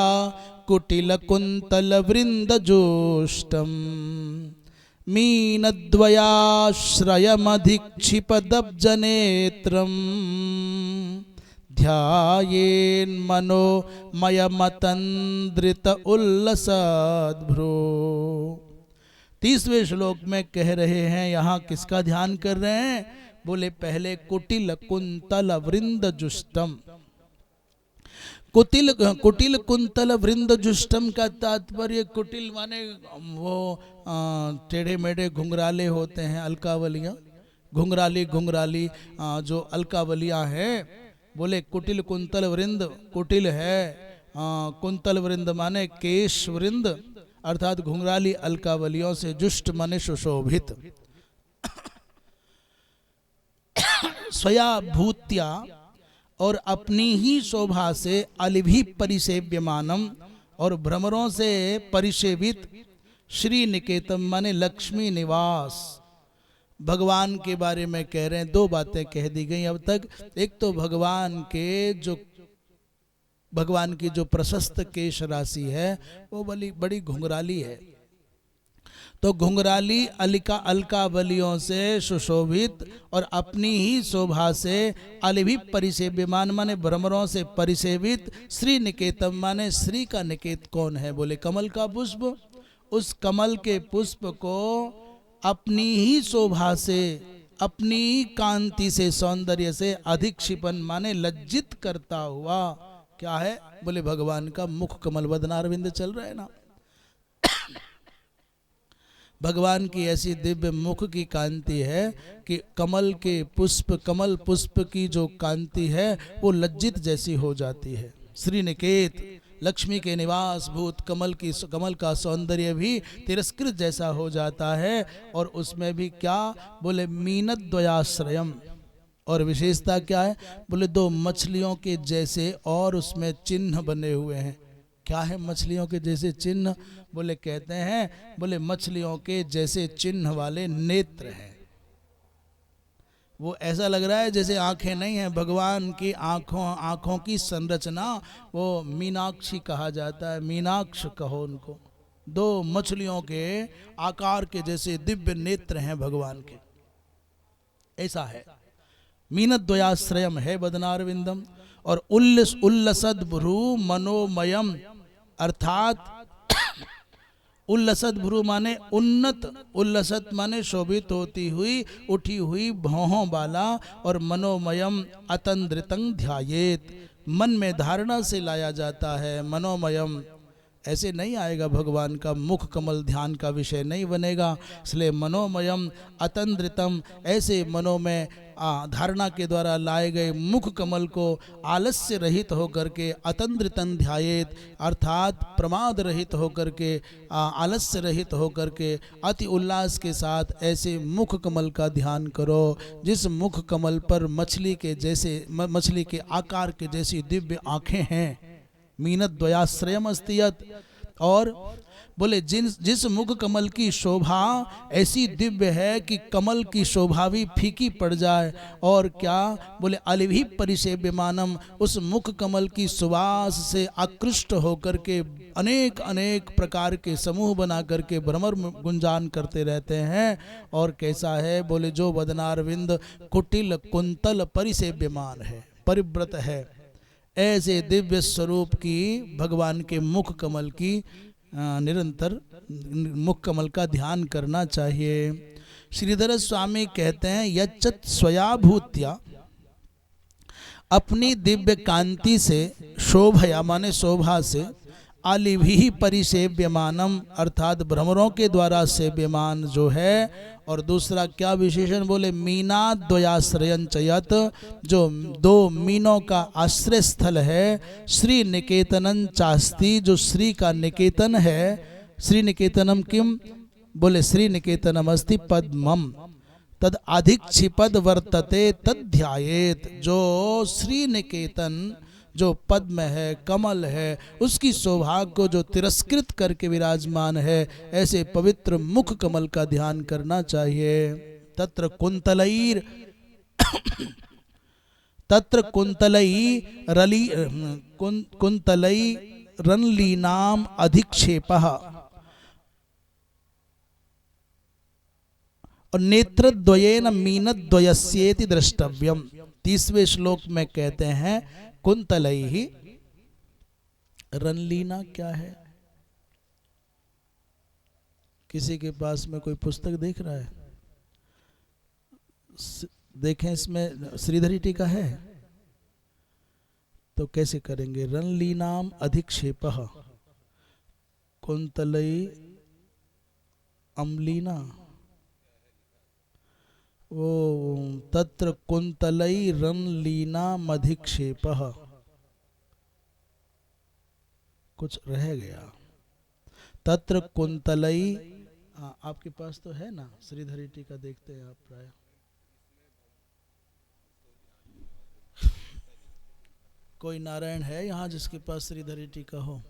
A: कुटिलकुन्तलवृन्दजोष्टं मीनद्वयाश्रयमधिक्षिपदब्जनेत्रं ध्यायेन्मनोमयमतन्द्रित उल्लसद्भ्रो। 30वें श्लोक में कह रहे हैं यहाँ किसका ध्यान कर रहे हैं। बोले पहले कुटिल कुंतल वृंद जुष्टम। कुटिल कुंतल वृंद जुष्टम का तात्पर्य, कुटिल माने वो टेढ़े मेढ़े घुंघराले होते हैं, अलकावलियाँ, घुंघराली जो अलकावलियाँ हैं। बोले कुटिल कुंतल वृंद, कुटिल है कुंतल वृंद माने केश वृंद, अर्थात घुंघराली अलकावलियों से, जुष्ट माने सुशोभित। स्वया भूत्या और अपनी ही शोभा से, अलिभि परिसेव्यमानम और भ्रमरों से परिसेवित, श्री निकेतम माने लक्ष्मी निवास। भगवान के बारे में कह रहे हैं। 2 बातें कह दी गई अब तक। एक तो भगवान की जो प्रशस्त केश राशि है वो बड़ी घुंघराली है। तो घुंघराली अलकावलियों से सुशोभित और अपनी ही शोभा से, अलिभि परिसेव्यमान माने भ्रमरों से परिसेवित, श्री निकेतम माने श्री का निकेत कौन है। बोले कमल का पुष्प। उस कमल के पुष्प को अपनी ही शोभा से, अपनी ही कांति से, सौंदर्य से अधिक्षिपन माने लज्जित करता हुआ, क्या है बोले भगवान का मुख कमल वदनारविंद चल रहा है ना। भगवान की ऐसी दिव्य मुख की कांति है कि कमल पुष्प की जो कांति है वो लज्जित जैसी हो जाती है। श्री निकेत लक्ष्मी के निवास भूत कमल का सौंदर्य भी तिरस्कृत जैसा हो जाता है। और उसमें भी क्या बोले, मीनत द्वयाश्रयम, और विशेषता क्या है बोले, दो मछलियों के जैसे और उसमें चिन्ह बने हुए हैं। क्या है मछलियों के जैसे चिन्ह बोले, कहते हैं बोले मछलियों के जैसे चिन्ह वाले नेत्र हैं। वो ऐसा लग रहा है जैसे आंखें नहीं हैं, भगवान की आंखों की संरचना वो मीनाक्षी कहा जाता है, मीनाक्ष कहो उनको। दो मछलियों के आकार के जैसे दिव्य नेत्र हैं भगवान के, ऐसा है। मीनद्वयाश्रयम है बदनारविंदम। और उल्लसद भ्रू मनोमयम, अर्थात उल्लसत भ्रू माने उन्नत, उल्लसत माने शोभित होती हुई उठी हुई भौहों वाला, और मनोमयम अतंद्रितं ध्यायेत, मन में धारणा से लाया जाता है। मनोमयम ऐसे नहीं आएगा, भगवान का मुख कमल ध्यान का विषय नहीं बनेगा, इसलिए मनोमयम अतंद्रितम, ऐसे मनों में धारणा के द्वारा लाए गए मुख कमल को आलस्य रहित होकर के अतंद्रितन ध्यायेत, अर्थात प्रमाद रहित होकर के, आलस्य रहित होकर के अति उल्लास के साथ ऐसे मुख कमल का ध्यान करो जिस मुख कमल पर मछली के आकार के जैसी दिव्य आंखें हैं। मीनत द्वयाश्रयम अस्तियत, और बोले जिस मुख कमल की शोभा ऐसी दिव्य है कि कमल की शोभा भी फीकी पड़ जाए, और क्या बोले अलिभि परिसेव्यमानम, उस मुख कमल की सुवास से आकृष्ट होकर के अनेक अनेक प्रकार के समूह बना करके भ्रमर गुंजान करते रहते हैं। और कैसा है बोले, जो बदनारविंद कुटिल कुंतल परिसेव्यमान है, परिव्रत है, ऐसे दिव्य स्वरूप की भगवान के मुख कमल की निरंतर मुख कमल का ध्यान करना चाहिए। श्रीधर स्वामी कहते हैं, यच्चत स्वयाभूत्या, अपनी दिव्य कांति से, शोभया माने शोभा से, आलिभि परिसेव्यमानम, अर्थात भ्रमरों के द्वारा सेव्यमान जो है। और दूसरा क्या विशेषण बोले, मीना द्वयाश्रयं चयत, जो दो मीनों का आश्रय स्थल है। श्री निकेतनं चास्ति, जो श्री का निकेतन है। श्री निकेतनम किम बोले, श्री निकेतनम अस्ति पद्मम तद अधिक्षिपद वर्तते तद ध्यायेत, जो श्री निकेतन जो पद्म है, कमल है, उसकी शोभा को जो तिरस्कृत करके विराजमान है, ऐसे पवित्र मुख कमल का ध्यान करना चाहिए। तत्र कुंतलैर तत्र कुंतलै रनलीनाम अधिक्षेपः, और नेत्रद्वयेन मीनद्वयस्येति द्रष्टव्यम। 30वें श्लोक में कहते हैं कुंतलैहि, रनलीना क्या है? किसी के पास में कोई पुस्तक देख रहा है? देखें, इसमें श्रीधरी टीका है तो कैसे करेंगे? रनलीनाम अधिक्षेपः कुंतलै अम्लीना, वो तत्र कुंतलै रनलीना मधिक्षेपः, कुछ रह गया। तत्र कुंतलै, आपके पास तो है ना श्रीधरी टीका, देखते हैं आप प्राय। कोई नारायण है यहाँ जिसके पास श्रीधरी टीका हो?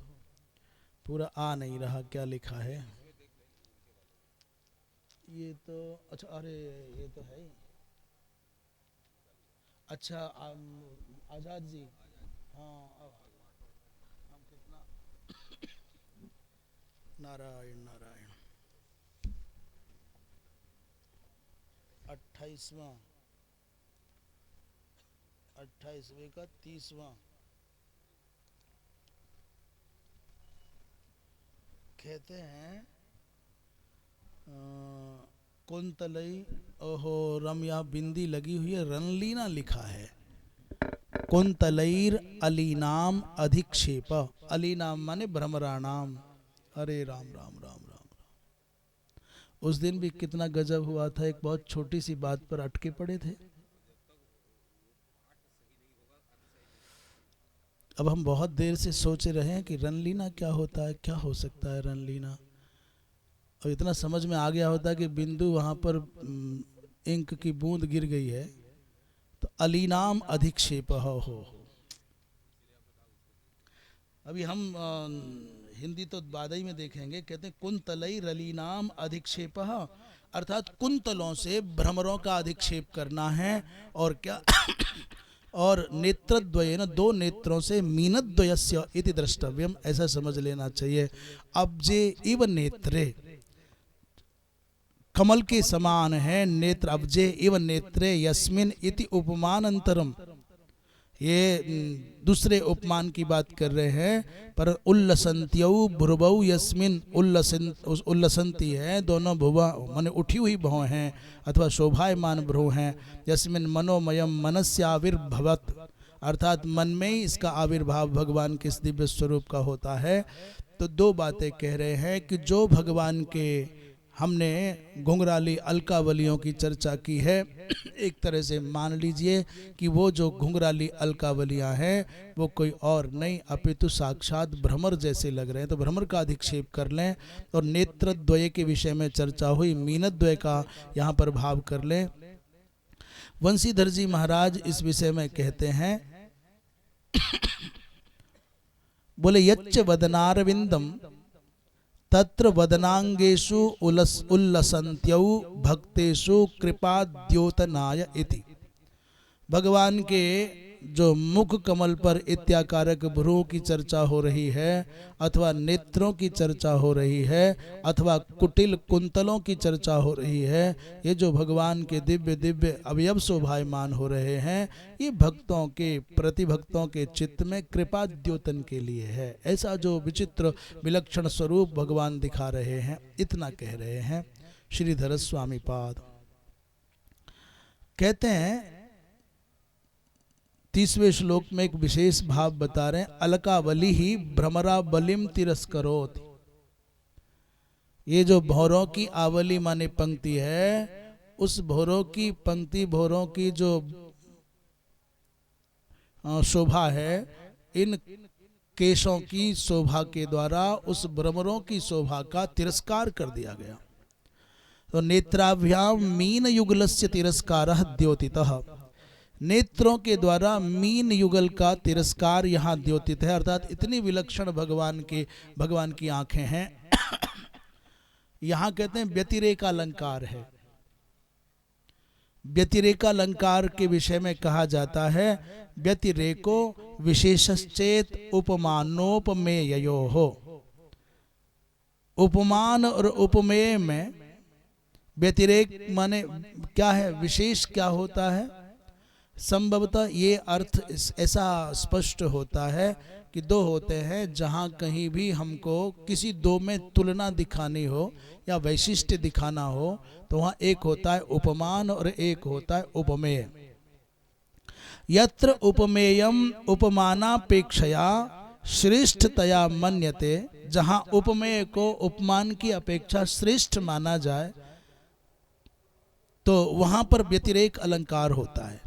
A: पूरा आ नहीं रहा क्या लिखा है ये तो। अच्छा, अरे ये तो है ही। अच्छा, आजाद जी, हाँ, हम कितना नारायण नारायण 28वां का 30वां कहते हैं कुंतलई, ओहो रम, यहाँ बिंदी लगी हुई है, रनलीना लिखा है। कुंतलैर अलीनाम अधिक्षेप, अलीनाम माने भ्रमराणाम। अरे राम राम राम राम राम। उस दिन भी कितना गजब हुआ था, एक बहुत छोटी सी बात पर अटके पड़े थे। अब हम बहुत देर से सोच रहे हैं कि रनलीना क्या होता है, क्या हो सकता है रनलीना। और इतना समझ में आ गया होता कि बिंदु वहाँ पर इंक की बूंद गिर गई है तो अलीनाम अधिक्षेप हो। अभी हम हिंदी तो बादई में देखेंगे, कहते हैं कुंतलई रलीनाम अधिक्षेप, अर्थात कुंतलों से भ्रमरों का अधिक्षेप करना है। और क्या और नेत्रद्वयेन, दो नेत्रों से मीनद्वयस्य इति द्रष्टव्यम, ऐसा समझ लेना चाहिए। अब्जे इव नेत्रे, कमल के समान है नेत्र, अब्जे इव नेत्रे यस्मिन इति उपमानंतरम, ये दूसरे उपमान की बात कर रहे हैं। पर उल्लसंत्यौ भ्रुवौ यस्मिन, उल्लसंती है दोनों भुवा माने उठी हुई भौं हैं अथवा शोभायमान भ्रू हैं। यस्मिन मनोमयम मनस्याविर्भवत, अर्थात मन में ही इसका आविर्भाव भगवान के इस दिव्य स्वरूप का होता है। तो दो बातें कह रहे हैं कि जो भगवान के हमने घुंघराली अलकावलियों की चर्चा की है, एक तरह से मान लीजिए कि वो जो घुंघराली अलकावलियां हैं वो कोई और नहीं अपितु साक्षात भ्रमर जैसे लग रहे हैं। तो भ्रमर का अधिक्षेप कर लें। और नेत्रद्वय के विषय में चर्चा हुई, मीनद्वय का यहाँ पर भाव कर लें। वंशीधर जी महाराज इस विषय में कहते हैं, बोले यच्च वदनारविंदम तत्र वदनांगेषु उल्लसंत्यौ भक्तेषु कृपाद्योतनाय इति। भगवान के जो मुख कमल पर इत्याकारक भ्रूओं की चर्चा हो रही है, अथवा नेत्रों की चर्चा हो रही है, अथवा कुटिल कुंतलों की चर्चा हो रही है, ये जो भगवान के दिव्य दिव्य अवयव शोभायमान हो रहे हैं, ये भक्तों के प्रति भक्तों के चित्त में कृपा द्योतन के लिए है। ऐसा जो विचित्र विलक्षण स्वरूप भगवान दिखा रहे हैं, इतना कह रहे हैं श्रीधर स्वामी पाद। कहते हैं 30वें श्लोक में एक विशेष भाव बता रहे हैं, अलकावली ही भ्रमरा बलिम तिरस्करोति। ये जो भौरों की आवली माने पंक्ति है, उस भौरों की पंक्ति, भौरों की जो शोभा है, इन केशों की शोभा के द्वारा उस भ्रमरों की शोभा का तिरस्कार कर दिया गया। तो नेत्राभ्याम मीन युगलस्य तिरस्कारः द्योतितः, नेत्रों के द्वारा मीन युगल का तिरस्कार यहाँ द्योतित है। अर्थात इतनी विलक्षण भगवान की आंखें हैं। यहाँ कहते हैं व्यतिरेक अलंकार है। व्यतिरेक अलंकार के विषय में कहा जाता है, व्यतिरेको विशेषश्चेत उपमानोपमेययोः। उपमान और उपमेय में व्यतिरेक माने क्या है, विशेष क्या होता है। संभवतः ये अर्थ ऐसा स्पष्ट होता है कि दो होते हैं, जहाँ कहीं भी हमको किसी दो में तुलना दिखानी हो या वैशिष्ट्य दिखाना हो, तो वहाँ एक होता है उपमान और एक होता है उपमेय। यत्र उपमेयम उपमानापेक्षया श्रेष्ठतया मन्यते, जहाँ उपमेय को उपमान की अपेक्षा श्रेष्ठ माना जाए, तो वहाँ पर व्यतिरेक अलंकार होता है।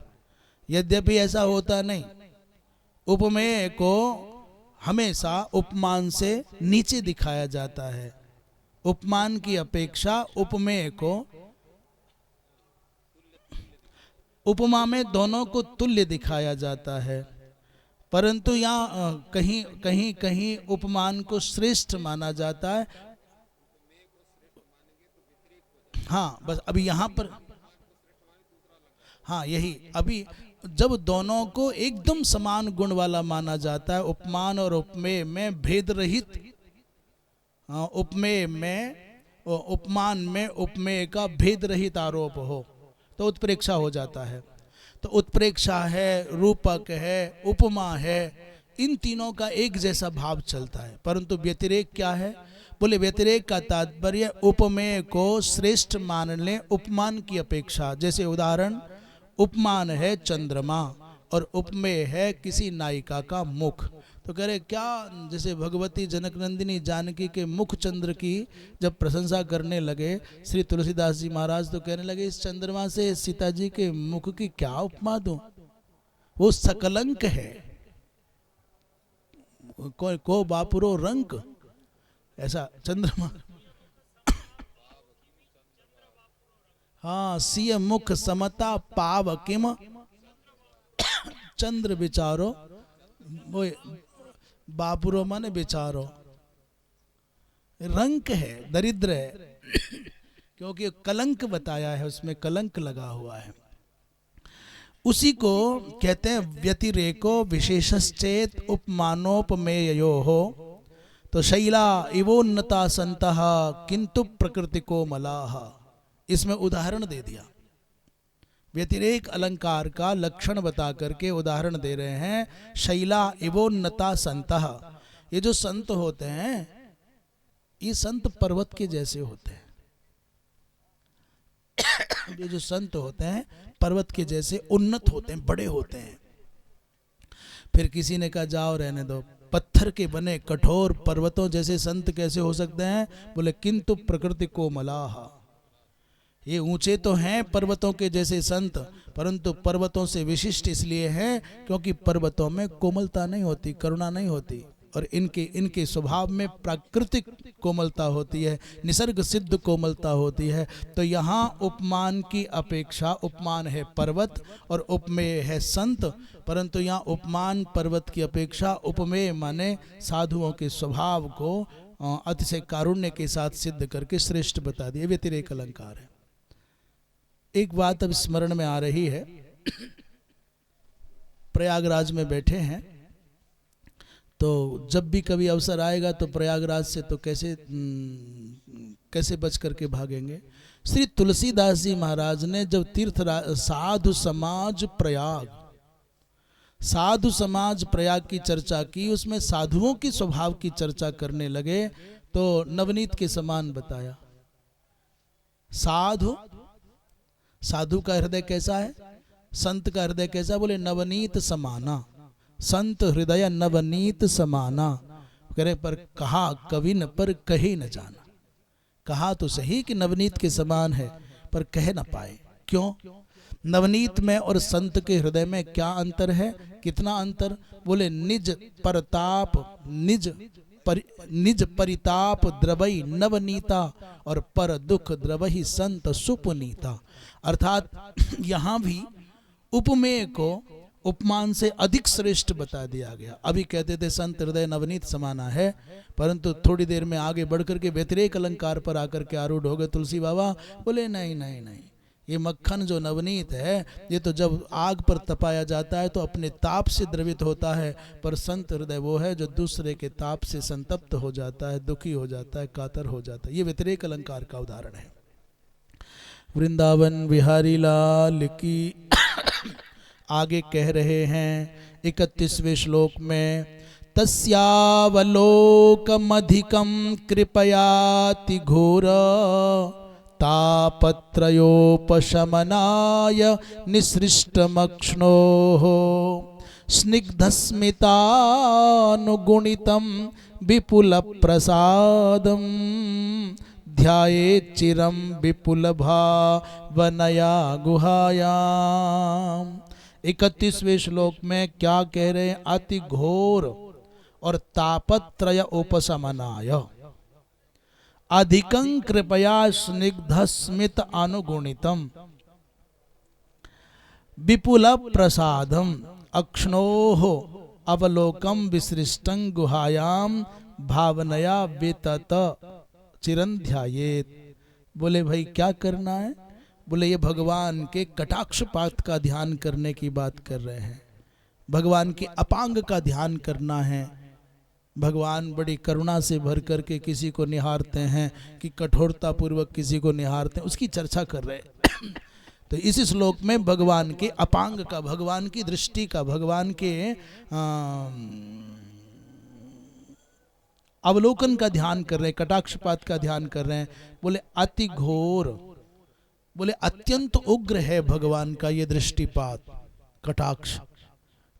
A: यद्यपि ऐसा होता नहीं, उपमेय को हमेशा उपमान से नीचे दिखाया जाता है। उपमान की अपेक्षा उपमेय को, उपमा में दोनों को तुल्य दिखाया जाता है, परंतु यहाँ कहीं कहीं कहीं उपमान को श्रेष्ठ माना जाता है। हाँ, बस अभी यहाँ पर हाँ यही, अभी जब दोनों को एकदम समान गुण वाला माना जाता है, उपमान और उपमेय में भेद रहित, उपमेय में उपमान में उपमेय का भेद रहित आरोप हो तो उत्प्रेक्षा हो जाता है। तो उत्प्रेक्षा है, रूपक है, उपमा है, इन तीनों का एक जैसा भाव चलता है। परंतु व्यतिरेक क्या है, बोले व्यतिरेक का तात्पर्य उपमेय को श्रेष्ठ मान लें उपमान की अपेक्षा। जैसे उदाहरण, उपमान है चंद्रमा और उपमेय है किसी नायिका का मुख, तो कह रहे क्या, जैसे भगवती जनक नंदिनी जानकी के मुख चंद्र की जब प्रशंसा करने लगे श्री तुलसीदास जी महाराज, तो कहने लगे इस चंद्रमा से सीता जी के मुख की क्या उपमा दूं, वो सकलंक है, को बापुरो रंक, ऐसा चंद्रमा। हाँ, सिय मुख समता पाव किम चंद्र विचारो, वो बापुरो माने विचारो, रंक है, दरिद्र है, क्योंकि कलंक बताया है, उसमें कलंक लगा हुआ है। उसी को कहते हैं व्यतिरेको विशेषश्चेत उपमानोपमेयो हो, तो शैला इवोन्नता संतः किंतु प्रकृति को मलाह, इसमें उदाहरण दे दिया। व्यतिरेक अलंकार का लक्षण बता करके उदाहरण दे रहे हैं। शैला इवोन्नता संतः, ये जो संत होते हैं ये संत पर्वत के जैसे होते हैं। ये जो संत होते हैं पर्वत के जैसे उन्नत होते हैं, बड़े होते हैं। फिर किसी ने कहा जाओ रहने दो, पत्थर के बने कठोर पर्वतों जैसे संत कैसे हो सकते हैं? बोले किंतु प्रकृति को मलाह, ये ऊंचे तो हैं पर्वतों के जैसे संत, परंतु पर्वतों से विशिष्ट इसलिए हैं क्योंकि पर्वतों में कोमलता नहीं होती, करुणा नहीं होती, और इनके स्वभाव में प्राकृतिक कोमलता होती है, निसर्ग सिद्ध कोमलता होती है। तो यहाँ उपमान की अपेक्षा, उपमान है पर्वत और उपमेय है संत, परंतु यहाँ उपमान पर्वत की अपेक्षा उपमेय माने साधुओं के स्वभाव को अतिशय कारुण्य के साथ सिद्ध करके श्रेष्ठ बता दिए। व्यतिरेक अलंकार है। एक बात अब स्मरण में आ रही है, प्रयागराज में बैठे हैं, तो जब भी कभी अवसर आएगा तो प्रयागराज से तो कैसे बच करके भागेंगे। श्री तुलसीदास जी महाराज ने जब साधु समाज प्रयाग की चर्चा की, उसमें साधुओं की स्वभाव की चर्चा करने लगे, तो नवनीत के समान बताया। साधु का हृदय कैसा है, संत का हृदय कैसा? बोले नवनीत समाना, संत हृदय नवनीत समाना। करे पर कहा कवि न पर कहे न जाना, कहा तो सही कि नवनीत के समान है, पर कह न पाए। क्यों? नवनीत में और संत के हृदय में क्या अंतर है? कितना अंतर? बोले निज परिताप द्रवई नवनीता और पर दुख द्रवही संत सुपनीता। अर्थात यहाँ भी उपमेय को उपमान से अधिक श्रेष्ठ बता दिया गया। अभी कहते थे संत हृदय नवनीत समाना है, परंतु थोड़ी देर में आगे बढ़कर के व्यतिरेक अलंकार पर आकर के आरूढ़ हो गए तुलसी बाबा। बोले नहीं नहीं नहीं, ये मक्खन जो नवनीत है ये तो जब आग पर तपाया जाता है तो अपने ताप से द्रवित होता है, पर संत हृदय वो है जो दूसरे के ताप से संतप्त हो जाता है, दुखी हो जाता है, कातर हो जाता है। ये व्यतिरेक अलंकार का उदाहरण है। वृंदावन बिहारी लाल की आगे कह रहे हैं 31वें श्लोक में, तस्यावलोकमधिकं कृपयाति घोर तापत्रयोपशमनाय निसृष्टमक्ष्णोः स्निग्धस्मितानुगुणितं विपुलप्रसादं ध्यायेत् चिरं विपुलभावनया गुहायाम्। 31वें श्लोक में क्या कह रहे हैं? अति घोर और तापत्रय उपशमनाय अधिकं कृपया स्निग्धस्मित अनुगुणितम विपुल प्रसादम अक्ष्णोः अवलोकम विसृष्टं गुहायाम भावनया वितत चिरं ध्यायेत्। बोले भाई क्या करना है? बोले ये भगवान के कटाक्षपात का ध्यान करने की बात कर रहे हैं, भगवान के अपांग का ध्यान करना है। भगवान बड़ी करुणा से भर करके किसी को निहारते हैं कि कठोरता पूर्वक किसी को निहारते हैं, उसकी चर्चा कर रहे हैं। तो इस श्लोक में भगवान के अपांग का, भगवान की दृष्टि का, भगवान के अवलोकन का ध्यान कर रहे हैं, कटाक्षपात का ध्यान कर रहे हैं। बोले अति घोर, बोले अत्यंत उग्र है भगवान का ये दृष्टिपात, कटाक्ष।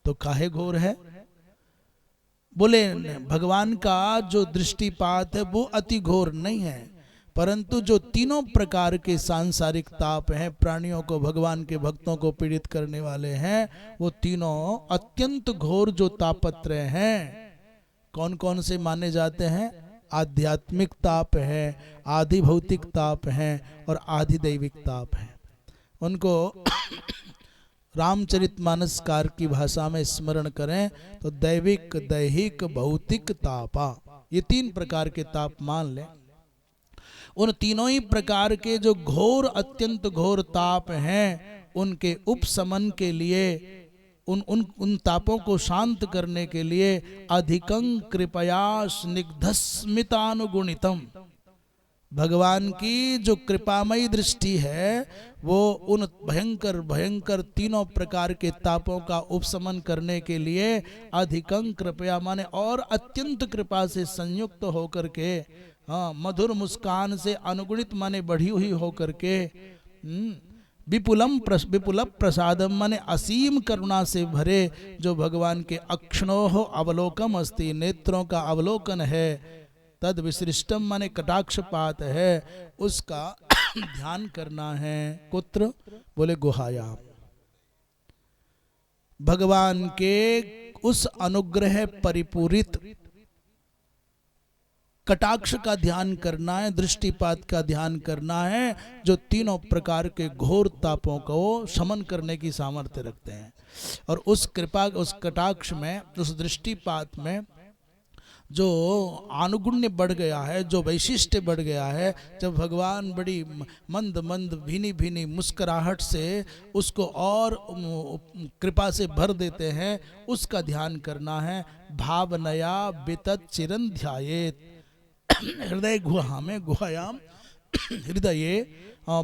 A: तो काहे घोर है? बोले भगवान का जो दृष्टिपात है वो अति घोर नहीं है, परंतु जो तीनों प्रकार के सांसारिक ताप हैं, प्राणियों को, भगवान के भक्तों को पीड़ित करने वाले हैं, वो तीनों अत्यंत घोर जो तापत्रय हैं, कौन कौन से माने जाते हैं? आध्यात्मिक ताप है, आधि भौतिक ताप है और आधि दैविक ताप है। उनको रामचरितमानसकार की भाषा में स्मरण करें तो दैविक, दैहिक, भौतिक तापा, ये तीन प्रकार के ताप मान लें। उन तीनों ही प्रकार के जो घोर, अत्यंत घोर ताप हैं, उनके उपशमन के लिए, उन तापों को शांत करने के लिए अधिकं कृपया स्निग्धस्मितानुगुणितम, भगवान की जो कृपामयी दृष्टि है वो उन भयंकर भयंकर तीनों प्रकार के तापों का उपशमन करने के लिए अधिकं कृपया माने और अत्यंत कृपा से संयुक्त होकर के, हाँ, मधुर मुस्कान से अनुगुणित माने बढ़ी हुई होकर के, विपुल प्रसादम माने असीम करुणा से भरे, जो भगवान के अक्षणोः अवलोकम अस्ति, नेत्रों का अवलोकन है, तद विसृष्टम माने कटाक्षपात है, उसका ध्यान करना है। कुत्र? बोले गुहायाम। भगवान के उस अनुग्रह परिपूरित कटाक्ष का ध्यान करना है, दृष्टिपात का ध्यान करना है, जो तीनों प्रकार के घोर तापों को शमन करने की सामर्थ्य रखते हैं। और उस कृपा, उस कटाक्ष में, उस दृष्टिपात में जो अनुगुण्य बढ़ गया है, जो वैशिष्ट्य बढ़ गया है, जब भगवान बड़ी मंद मंद भीनी भीनी मुस्कुराहट से उसको और कृपा से भर देते हैं, उसका ध्यान करना है। भावनया वितत चिरं ध्यायेत, हृदय गुहा में, गुहायाम हृदय,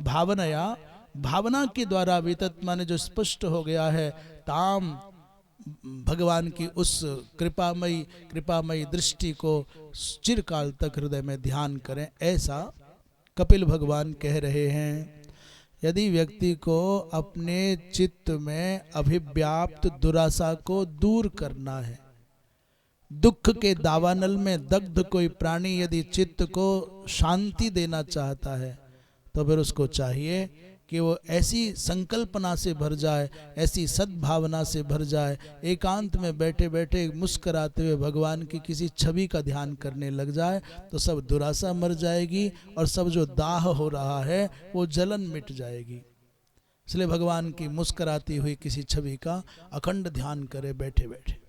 A: भावनया, भावना के द्वारा, वितत माने जो स्पष्ट हो गया है, ताम, भगवान की उस कृपामयी दृष्टि को चिरकाल तक हृदय में ध्यान करें, ऐसा कपिल भगवान कह रहे हैं। यदि व्यक्ति को अपने चित्त में अभिव्याप्त दुराशा को दूर करना है, दुख के दावानल में दग्ध कोई प्राणी यदि चित्त को शांति देना चाहता है, तो फिर उसको चाहिए कि वो ऐसी संकल्पना से भर जाए, ऐसी सद्भावना से भर जाए, एकांत में बैठे बैठे मुस्कुराते हुए भगवान की किसी छवि का ध्यान करने लग जाए, तो सब दुराशा मर जाएगी और सब जो दाह हो रहा है वो जलन मिट जाएगी। इसलिए भगवान की मुस्कुराती हुई किसी छवि का अखंड ध्यान करे बैठे बैठे।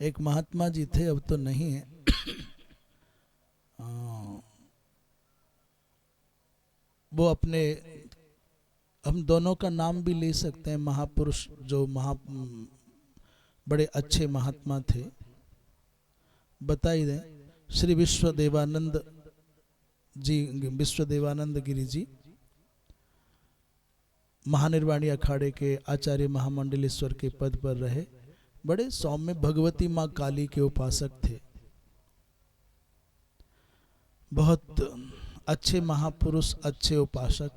A: एक महात्मा जी थे, अब तो नहीं है, वो अपने, हम दोनों का नाम भी ले सकते हैं, महापुरुष जो बड़े अच्छे महात्मा थे, बता ही दें, श्री विश्वदेवानंद जी, विश्वदेवानंद गिरी जी महानिर्वाणी अखाड़े के आचार्य महामंडलेश्वर के पद पर रहे, बड़े सौम्य भगवती माँ काली के उपासक थे, बहुत अच्छे महापुरुष, अच्छे उपासक।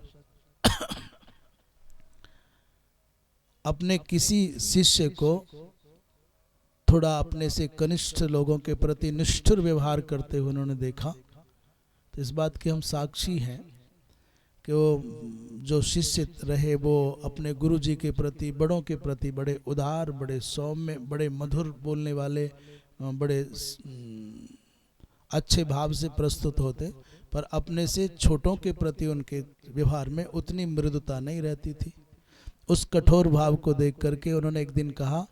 A: अपने किसी शिष्य को थोड़ा अपने से कनिष्ठ लोगों के प्रति निष्ठुर व्यवहार करते हुए उन्होंने देखा, तो इस बात के हम साक्षी हैं कि वो जो शिष्य रहे वो अपने गुरु जी के प्रति, बड़ों के प्रति बड़े उदार, बड़े सौम्य, बड़े मधुर बोलने वाले, बड़े अच्छे भाव से प्रस्तुत होते, पर अपने से छोटों के प्रति उनके व्यवहार में उतनी मृदुता नहीं रहती थी। उस कठोर भाव को देख करके उन्होंने एक दिन कहा,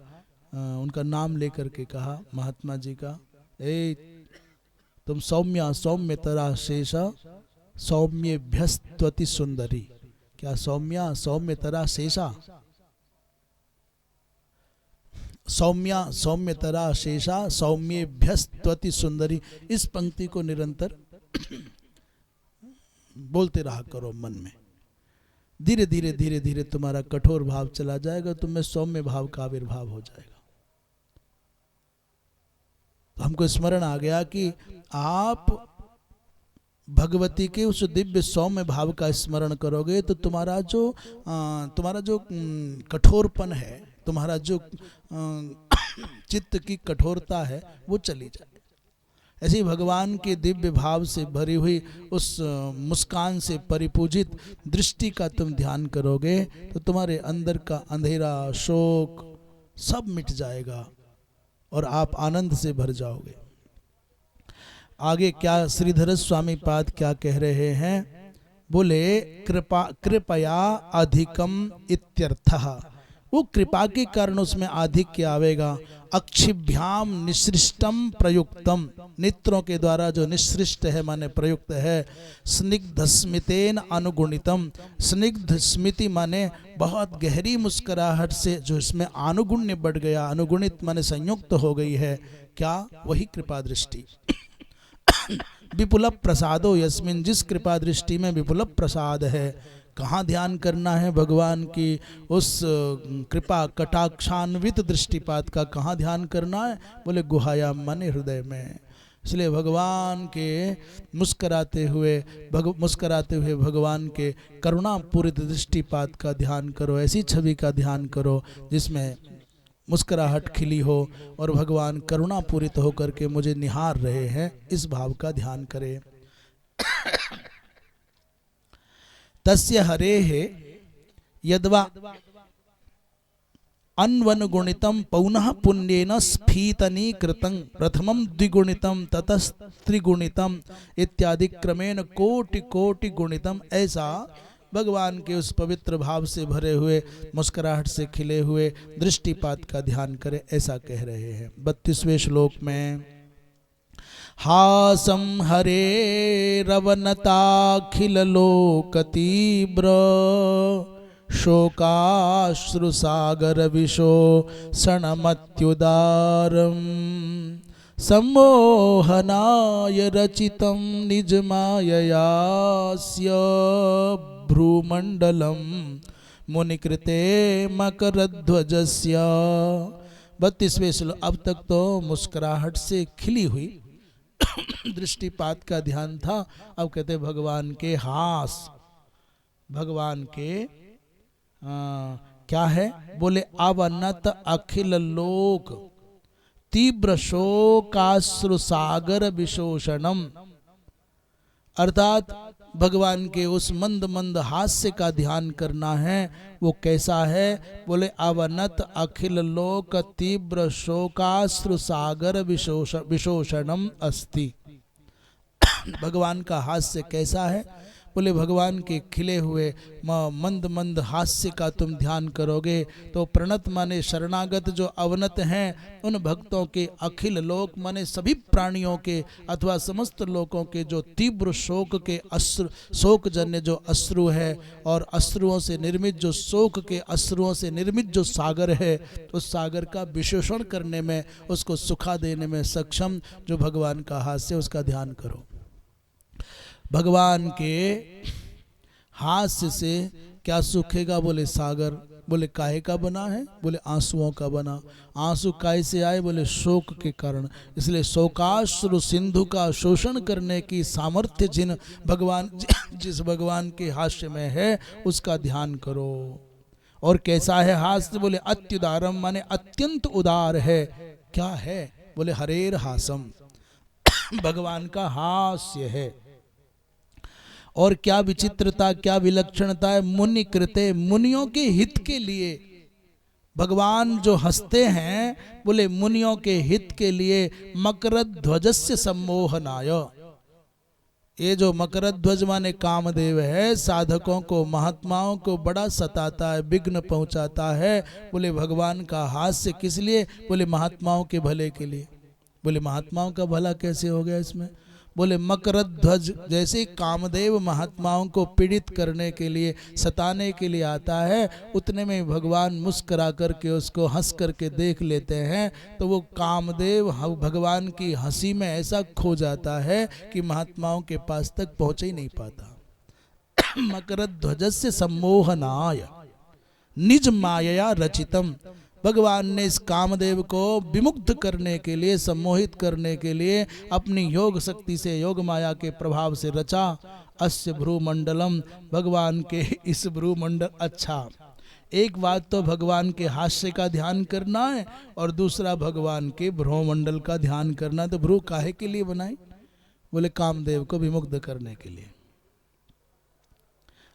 A: उनका नाम लेकर के कहा महात्मा जी का, ए तुम सौम्या सौम्यतरा शेषा सौम्येभ्यस्त्वति सुंदरी। क्या सौम्या सौम्यतरा शेषा, सौम्या सौम्यतरा शेषा सौम्येभ्यस्त्वति सुंदरी, इस पंक्ति को निरंतर बोलते रहा करो मन में। धीरे धीरे धीरे धीरे तुम्हारा कठोर भाव चला जाएगा, तुम्हें सौम्य भाव का आविर्भाव हो जाएगा। तो हमको स्मरण आ गया कि आप भगवती के उस दिव्य सौम्य भाव का स्मरण करोगे तो तुम्हारा जो कठोरपन है, तुम्हारा जो चित्त की कठोरता है वो चली जाए। ऐसे ही भगवान के दिव्य भाव से भरी हुई उस मुस्कान से परिपूजित दृष्टि का तुम ध्यान करोगे तो तुम्हारे अंदर का अंधेरा, शोक सब मिट जाएगा और आप आनंद से भर जाओगे। आगे क्या श्रीधर स्वामी पाद क्या कह रहे हैं? बोले कृपया अधिकम इत्यर्थः। वो कृपा के कारण उसमें आधिक्य आवेगा। अक्षिभ्याम निसृष्टम प्रयुक्तम, नेत्रों के द्वारा जो निसृष्ट है माने प्रयुक्त है। स्निग्ध स्मितेन अनुगुणितम, स्निग्ध स्मिति माने बहुत गहरी मुस्कुराहट से जो इसमें अनुगुण्य बढ़ गया, अनुगुणित माने संयुक्त हो गई है। क्या? वही कृपा दृष्टि। विपुल प्रसादो यस्मिन, जिस कृपा दृष्टि में विपुल प्रसाद है। कहाँ ध्यान करना है भगवान की उस कृपा कटाक्षान्वित दृष्टिपात का? कहाँ ध्यान करना है? बोले गुहाया मन हृदय में। इसलिए भगवान के मुस्कराते हुए भगवान के करुणापूरित दृष्टिपात का ध्यान करो। ऐसी छवि का ध्यान करो जिसमें मुस्कुराहट खिली हो और भगवान करुणापूरित होकर के मुझे निहार रहे हैं, इस भाव का ध्यान करें। तस्य हरेः यद्वा अन्वनुगुणितं पौनः पुण्येन स्फीतनीकृतं प्रथमं द्विगुणितं ततस्त्रिगुणितं इत्यादि क्रमेण कोटि कोटि गुणितं। ऐसा भगवान के उस पवित्र भाव से भरे हुए, मुस्कुराहट से खिले हुए दृष्टिपात का ध्यान करें, ऐसा कह रहे हैं। 32वें श्लोक में हासं हरेरवनताखिल लोक तीव्र शोकाश्रुसागर विशोषणमत्युदारं सम्मोहनाय रचितं निजमाययास्य भ्रूमंडलम मुनिकृते मकरध्वजस्य। 32वें श्लोक। अब तक तो मुस्कुराहट से खिली हुई दृष्टिपात का ध्यान था। अब कहते भगवान के हास, भगवान के क्या है? बोले अवनत अखिल लोक तीव्र शोकाश्रु सागर विशोषणम, अर्थात भगवान के उस मंद मंद हास्य का ध्यान करना है। वो कैसा है? बोले अवनत अखिल लोक तीव्र शोकाश्रु सागर विशोषणम अस्ति। भगवान का हास्य कैसा है? बोले भगवान के खिले हुए मंद मंद हास्य का तुम ध्यान करोगे तो प्रणत माने शरणागत जो अवनत हैं उन भक्तों के, अखिल लोक माने सभी प्राणियों के अथवा समस्त लोकों के जो तीव्र शोक के अश्रु, शोक जन्य जो अश्रु है और अश्रुओं से निर्मित जो शोक के अश्रुओं से निर्मित जो सागर है, उस सागर का विशोषण करने में, उसको सुखा देने में सक्षम जो भगवान का हास्य, उसका ध्यान करो। भगवान के हास्य से क्या सूखेगा? बोले सागर। बोले काहे का बना है? बोले आंसुओं का बना। आंसू काहे से आए? बोले शोक के कारण। इसलिए शोकाश्रु सिंधु का शोषण करने की सामर्थ्य जिस भगवान के हास्य में है उसका ध्यान करो। और कैसा है हास्य? बोले अत्युदारम माने अत्यंत उदार है। क्या है? बोले हरेर हासम, भगवान का हास्य है। और क्या विचित्रता, क्या विलक्षणता है? मुनि कृते, मुनियों के हित के लिए भगवान जो हंसते हैं, बोले मुनियों के हित के लिए मकरध्वजस्य सम्मोहनाय। ये जो मकरध्वज माने कामदेव है, साधकों को, महात्माओं को बड़ा सताता है, विघ्न पहुंचाता है। बोले भगवान का हास्य किस लिए? बोले महात्माओं के भले के लिए। बोले महात्माओं का भला कैसे हो गया इसमें? बोले मकरध्वज जैसे कामदेव महात्माओं को पीड़ित करने के लिए, सताने के लिए आता है, उतने में भगवान मुस्कुरा करके उसको हंस करके देख लेते हैं तो वो कामदेव भगवान की हंसी में ऐसा खो जाता है कि महात्माओं के पास तक पहुंच ही नहीं पाता। मकरध्वजस्य सम्मोहनाय निज मायया रचितम, भगवान ने इस कामदेव को विमुग्ध करने के लिए, सम्मोहित करने के लिए अपनी योग शक्ति से, योग माया के प्रभाव से रचा। अस्य भ्रूमंडलम, भगवान के इस भ्रूमंडल। अच्छा, एक बात तो भगवान के हास्य का ध्यान करना है और दूसरा भगवान के भ्रूमंडल का ध्यान करना। तो भ्रू काहे के लिए बनाई? बोले कामदेव को विमुग्ध करने के लिए,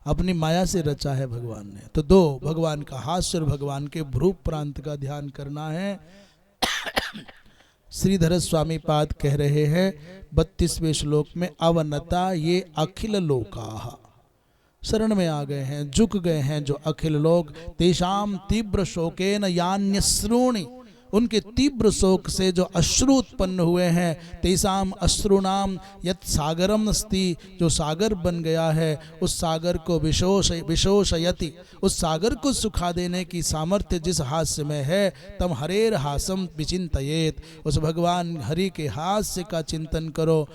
A: अपनी माया से रचा है भगवान ने। तो दो, भगवान का हास्य और भगवान के भ्रू प्रांत का ध्यान करना है। श्रीधर स्वामी पाद कह रहे हैं 32वें श्लोक में, अवनता ये अखिल लोकाः, शरण में आ गए हैं, झुक गए हैं जो अखिल लोक, तेषाम तीव्र शोकेन यान्यश्रूणि, उनके तीव्र शोक से जो अश्रु उत्पन्न हुए हैं, तेषाम अश्रुनाम यत् सागरम अस्ति, जो सागर बन गया है उस सागर को विशोषयति, उस सागर को सुखा देने की सामर्थ्य जिस हास्य में है, तम हरेर हासम विचिंतयेत, उस भगवान हरि के हास्य का चिंतन करो।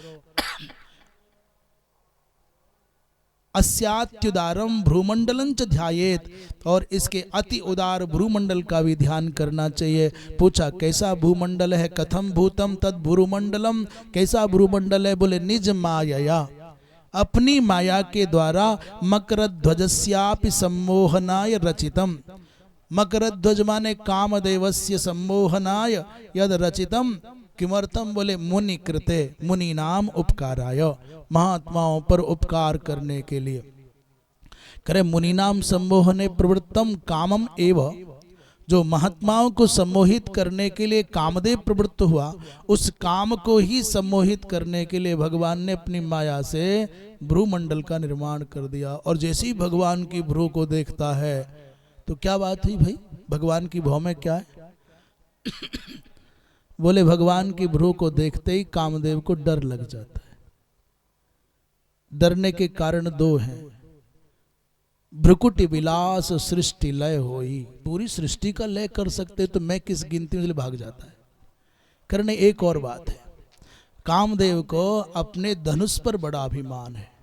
A: अस्यात्युदारम भ्रूमंडलं च ध्यायेत, और इसके अति उदार भ्रूमंडल का भी ध्यान करना चाहिए। पूछा कैसा भूमंडल है? कथम भूतम तद भ्रूमंडलम, कैसा भ्रूमंडल है? बोले निज मायया, अपनी माया के द्वारा मकरध्वजस्यापि सम्मोहनाय रचितम, मकरध्वज माने कामदेवस्य सम्मोहनाय यद रचितम, किमर्थम? बोले मुनि कृते, मुनि नाम उपकाराय, महात्माओं पर उपकार करने के लिए। करे मुनि नाम सम्मोहने प्रवृत्तम कामम एव, जो महात्माओं को सम्मोहित करने के लिए कामदेव प्रवृत्त हुआ, उस काम को ही सम्मोहित करने के लिए भगवान ने अपनी माया से भ्रूमंडल का निर्माण कर दिया। और जैसे ही भगवान की भ्रू को देखता है तो क्या बात हुई भाई, भगवान की भौ में क्या है? बोले भगवान की भ्रू को देखते ही कामदेव को डर लग जाता है। डरने के कारण दो हैं। भ्रुकुटि विलास सृष्टि लय होई, पूरी सृष्टि का लय कर सकते तो मैं किस गिनती में भाग जाता है। करने एक और बात है, कामदेव को अपने धनुष पर बड़ा अभिमान है।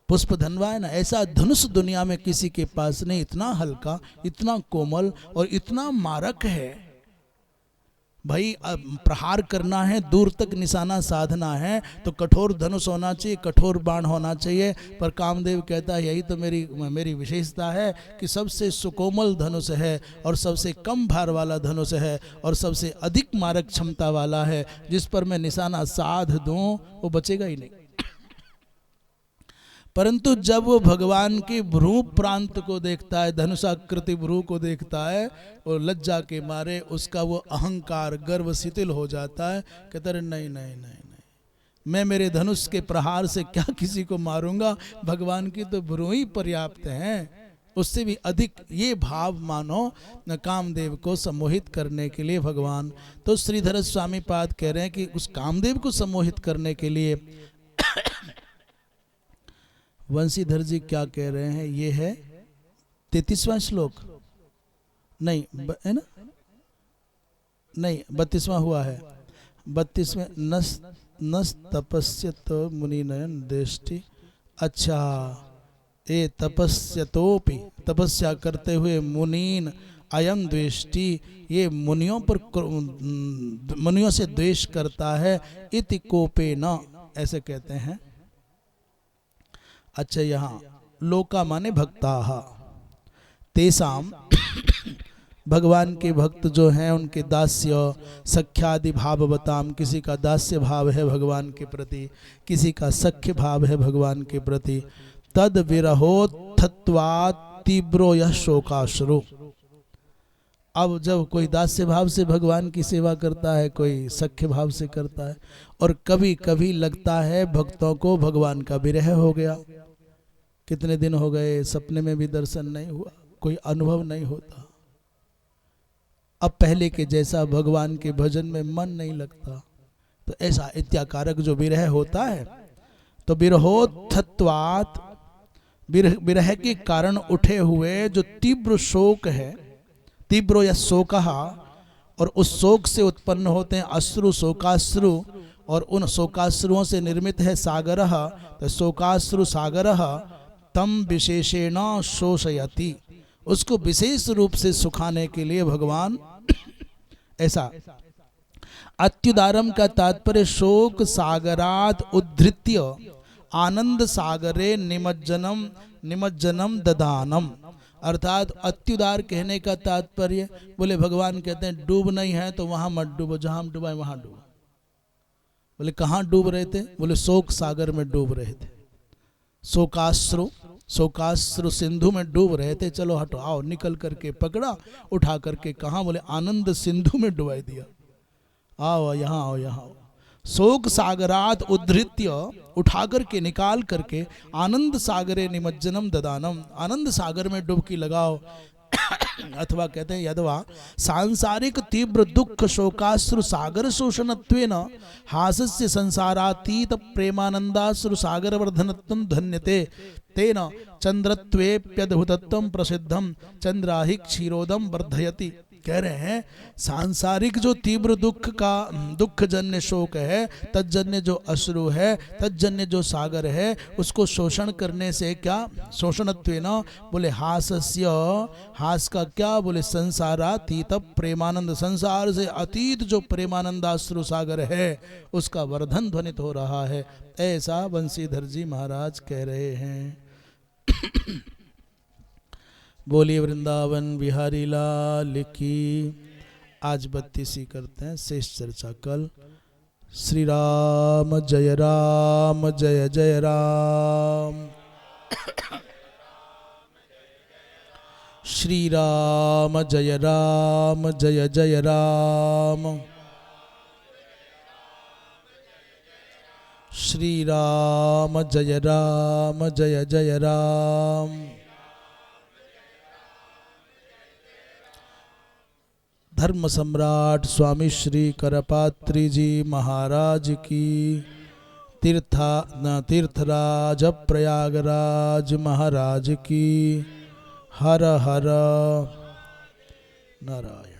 A: पुष्प धनवा है ना, ऐसा धनुष दुनिया में किसी के पास नहीं, इतना हल्का, इतना कोमल और इतना मारक है। भाई प्रहार करना है, दूर तक निशाना साधना है तो कठोर धनुष होना चाहिए, कठोर बाण होना चाहिए। पर कामदेव कहता है यही तो मेरी विशेषता है कि सबसे सुकोमल धनुष है और सबसे कम भार वाला धनुष है और सबसे अधिक मारक क्षमता वाला है, जिस पर मैं निशाना साध दूं वो बचेगा ही नहीं। परंतु जब वो भगवान के भ्रू प्रांत को देखता है, धनुषाकृति भ्रू को देखता है, और लज्जा के मारे उसका वो अहंकार गर्व शिथिल हो जाता है। कहता है नहीं नहीं नहीं नहीं, मैं मेरे धनुष के प्रहार से क्या किसी को मारूंगा, भगवान की तो भ्रू ही पर्याप्त हैं, उससे भी अधिक। ये भाव मानो कामदेव को सम्मोहित करने के लिए भगवान। तो श्रीधर स्वामी पाद कह रहे हैं कि उस कामदेव को सम्मोहित करने के लिए वंशीधर जी क्या कह रहे हैं, ये है 33वां श्लोक, नहीं है ना, नहीं 32वां हुआ है। 32वें नस तपस्यत मुनि नयन दृष्टि, अच्छा ए तपस्यतोपि, तपस्या करते हुए मुनीन अयम द्वेष्टि, ये मुनियों पर, मुनियों से द्वेष करता है। इति कोपे न, ऐसे कहते हैं। अच्छा, यहाँ लोका माने भक्ताः, तेसाम भगवान के भक्त जो हैं उनके दास्य सख्यादि भाव बताम, किसी का दास्य भाव है भगवान के प्रति, किसी का सख्य भाव है भगवान के प्रति। तद विरहोत्थत्वात् तीव्रो यह शोकाश्रु। अब जब कोई दास्य भाव से भगवान की सेवा करता है, कोई सख्य भाव से करता है, और कभी कभी लगता है भक्तों को भगवान का विरह हो गया, कितने दिन हो गए सपने में भी दर्शन नहीं हुआ, कोई अनुभव नहीं होता, अब पहले के जैसा भगवान के भजन में मन नहीं लगता। तो ऐसा इत्याकारक जो विरह होता है, तो विरहोत्थत्वात्, विरह के कारण उठे हुए जो तीव्र शोक है, तीव्रो या शोकः, और उस शोक से उत्पन्न होते हैं अश्रु, शोकाश्रु, और उन शोकाश्रुओं से निर्मित है सागरः, तो शोकाश्रु सागरः तम विशेषेण शोषयति, उसको विशेष रूप से सुखाने के लिए भगवान ऐसा। अत्युदारम का तात्पर्य शोक सागरात उद्धृत्य आनंद सागरे निमज्जनम ददानम, अर्थात अत्युदार कहने का तात्पर्य, बोले भगवान कहते हैं डूब नहीं है तो वहां मत डूबो, जहां हम डूबाए वहां डूबो। बोले कहाँ डूब रहे थे? बोले शोक सागर में डूब रहे थे, शोकाश्रु सिंधु में डूब रहे थे। चलो हटो, आओ, निकल करके पकड़ा, उठा करके कहाँ? बोले आनंद सिंधु में डुबाई दिया। आओ यहाँ, आओ यहाँ आओ। शोक सागरात उद्धृत्य, उठा करके निकाल करके, आनंद सागरे निमज्जनम ददानम, आनंद सागर में डुबकी लगाओ। अथवा कहते हैं यदवा सांसारिक तीव्र दुख शोकाश्रु सागर शोषणत्वेन हासस्य संसारातीत प्रेमानंदाश्रु सागर वर्धनत्वं धन्यते तेन चंद्रत्वेप्यद्भुतत्वं प्रसिद्धम चंद्राहि क्षीरोदम वर्धयति। कह रहे हैं सांसारिक जो तीव्र दुख जन्य शोक है, तज्जन्य जो अश्रु है, तज्जन्य जो सागर है, उसको शोषण करने से क्या? शोषणत्वेन, बोले हासस्य, हास का क्या? बोले संसारातीत प्रेमानंद, संसार से अतीत जो प्रेमानंदाश्रु सागर है उसका वर्धन ध्वनित हो रहा है। ऐसा बंशीधर जी महाराज कह रहे हैं। बोलिए वृंदावन बिहारी लाल की। आज 32 करते हैं, शेष चर्चा कल। श्री राम जय जय राम। श्री राम जय जय राम। श्री राम जय जय राम। धर्म सम्राट स्वामी श्री करपात्री जी महाराज की, तीर्थराज प्रयागराज महाराज की। हर हर नारायण।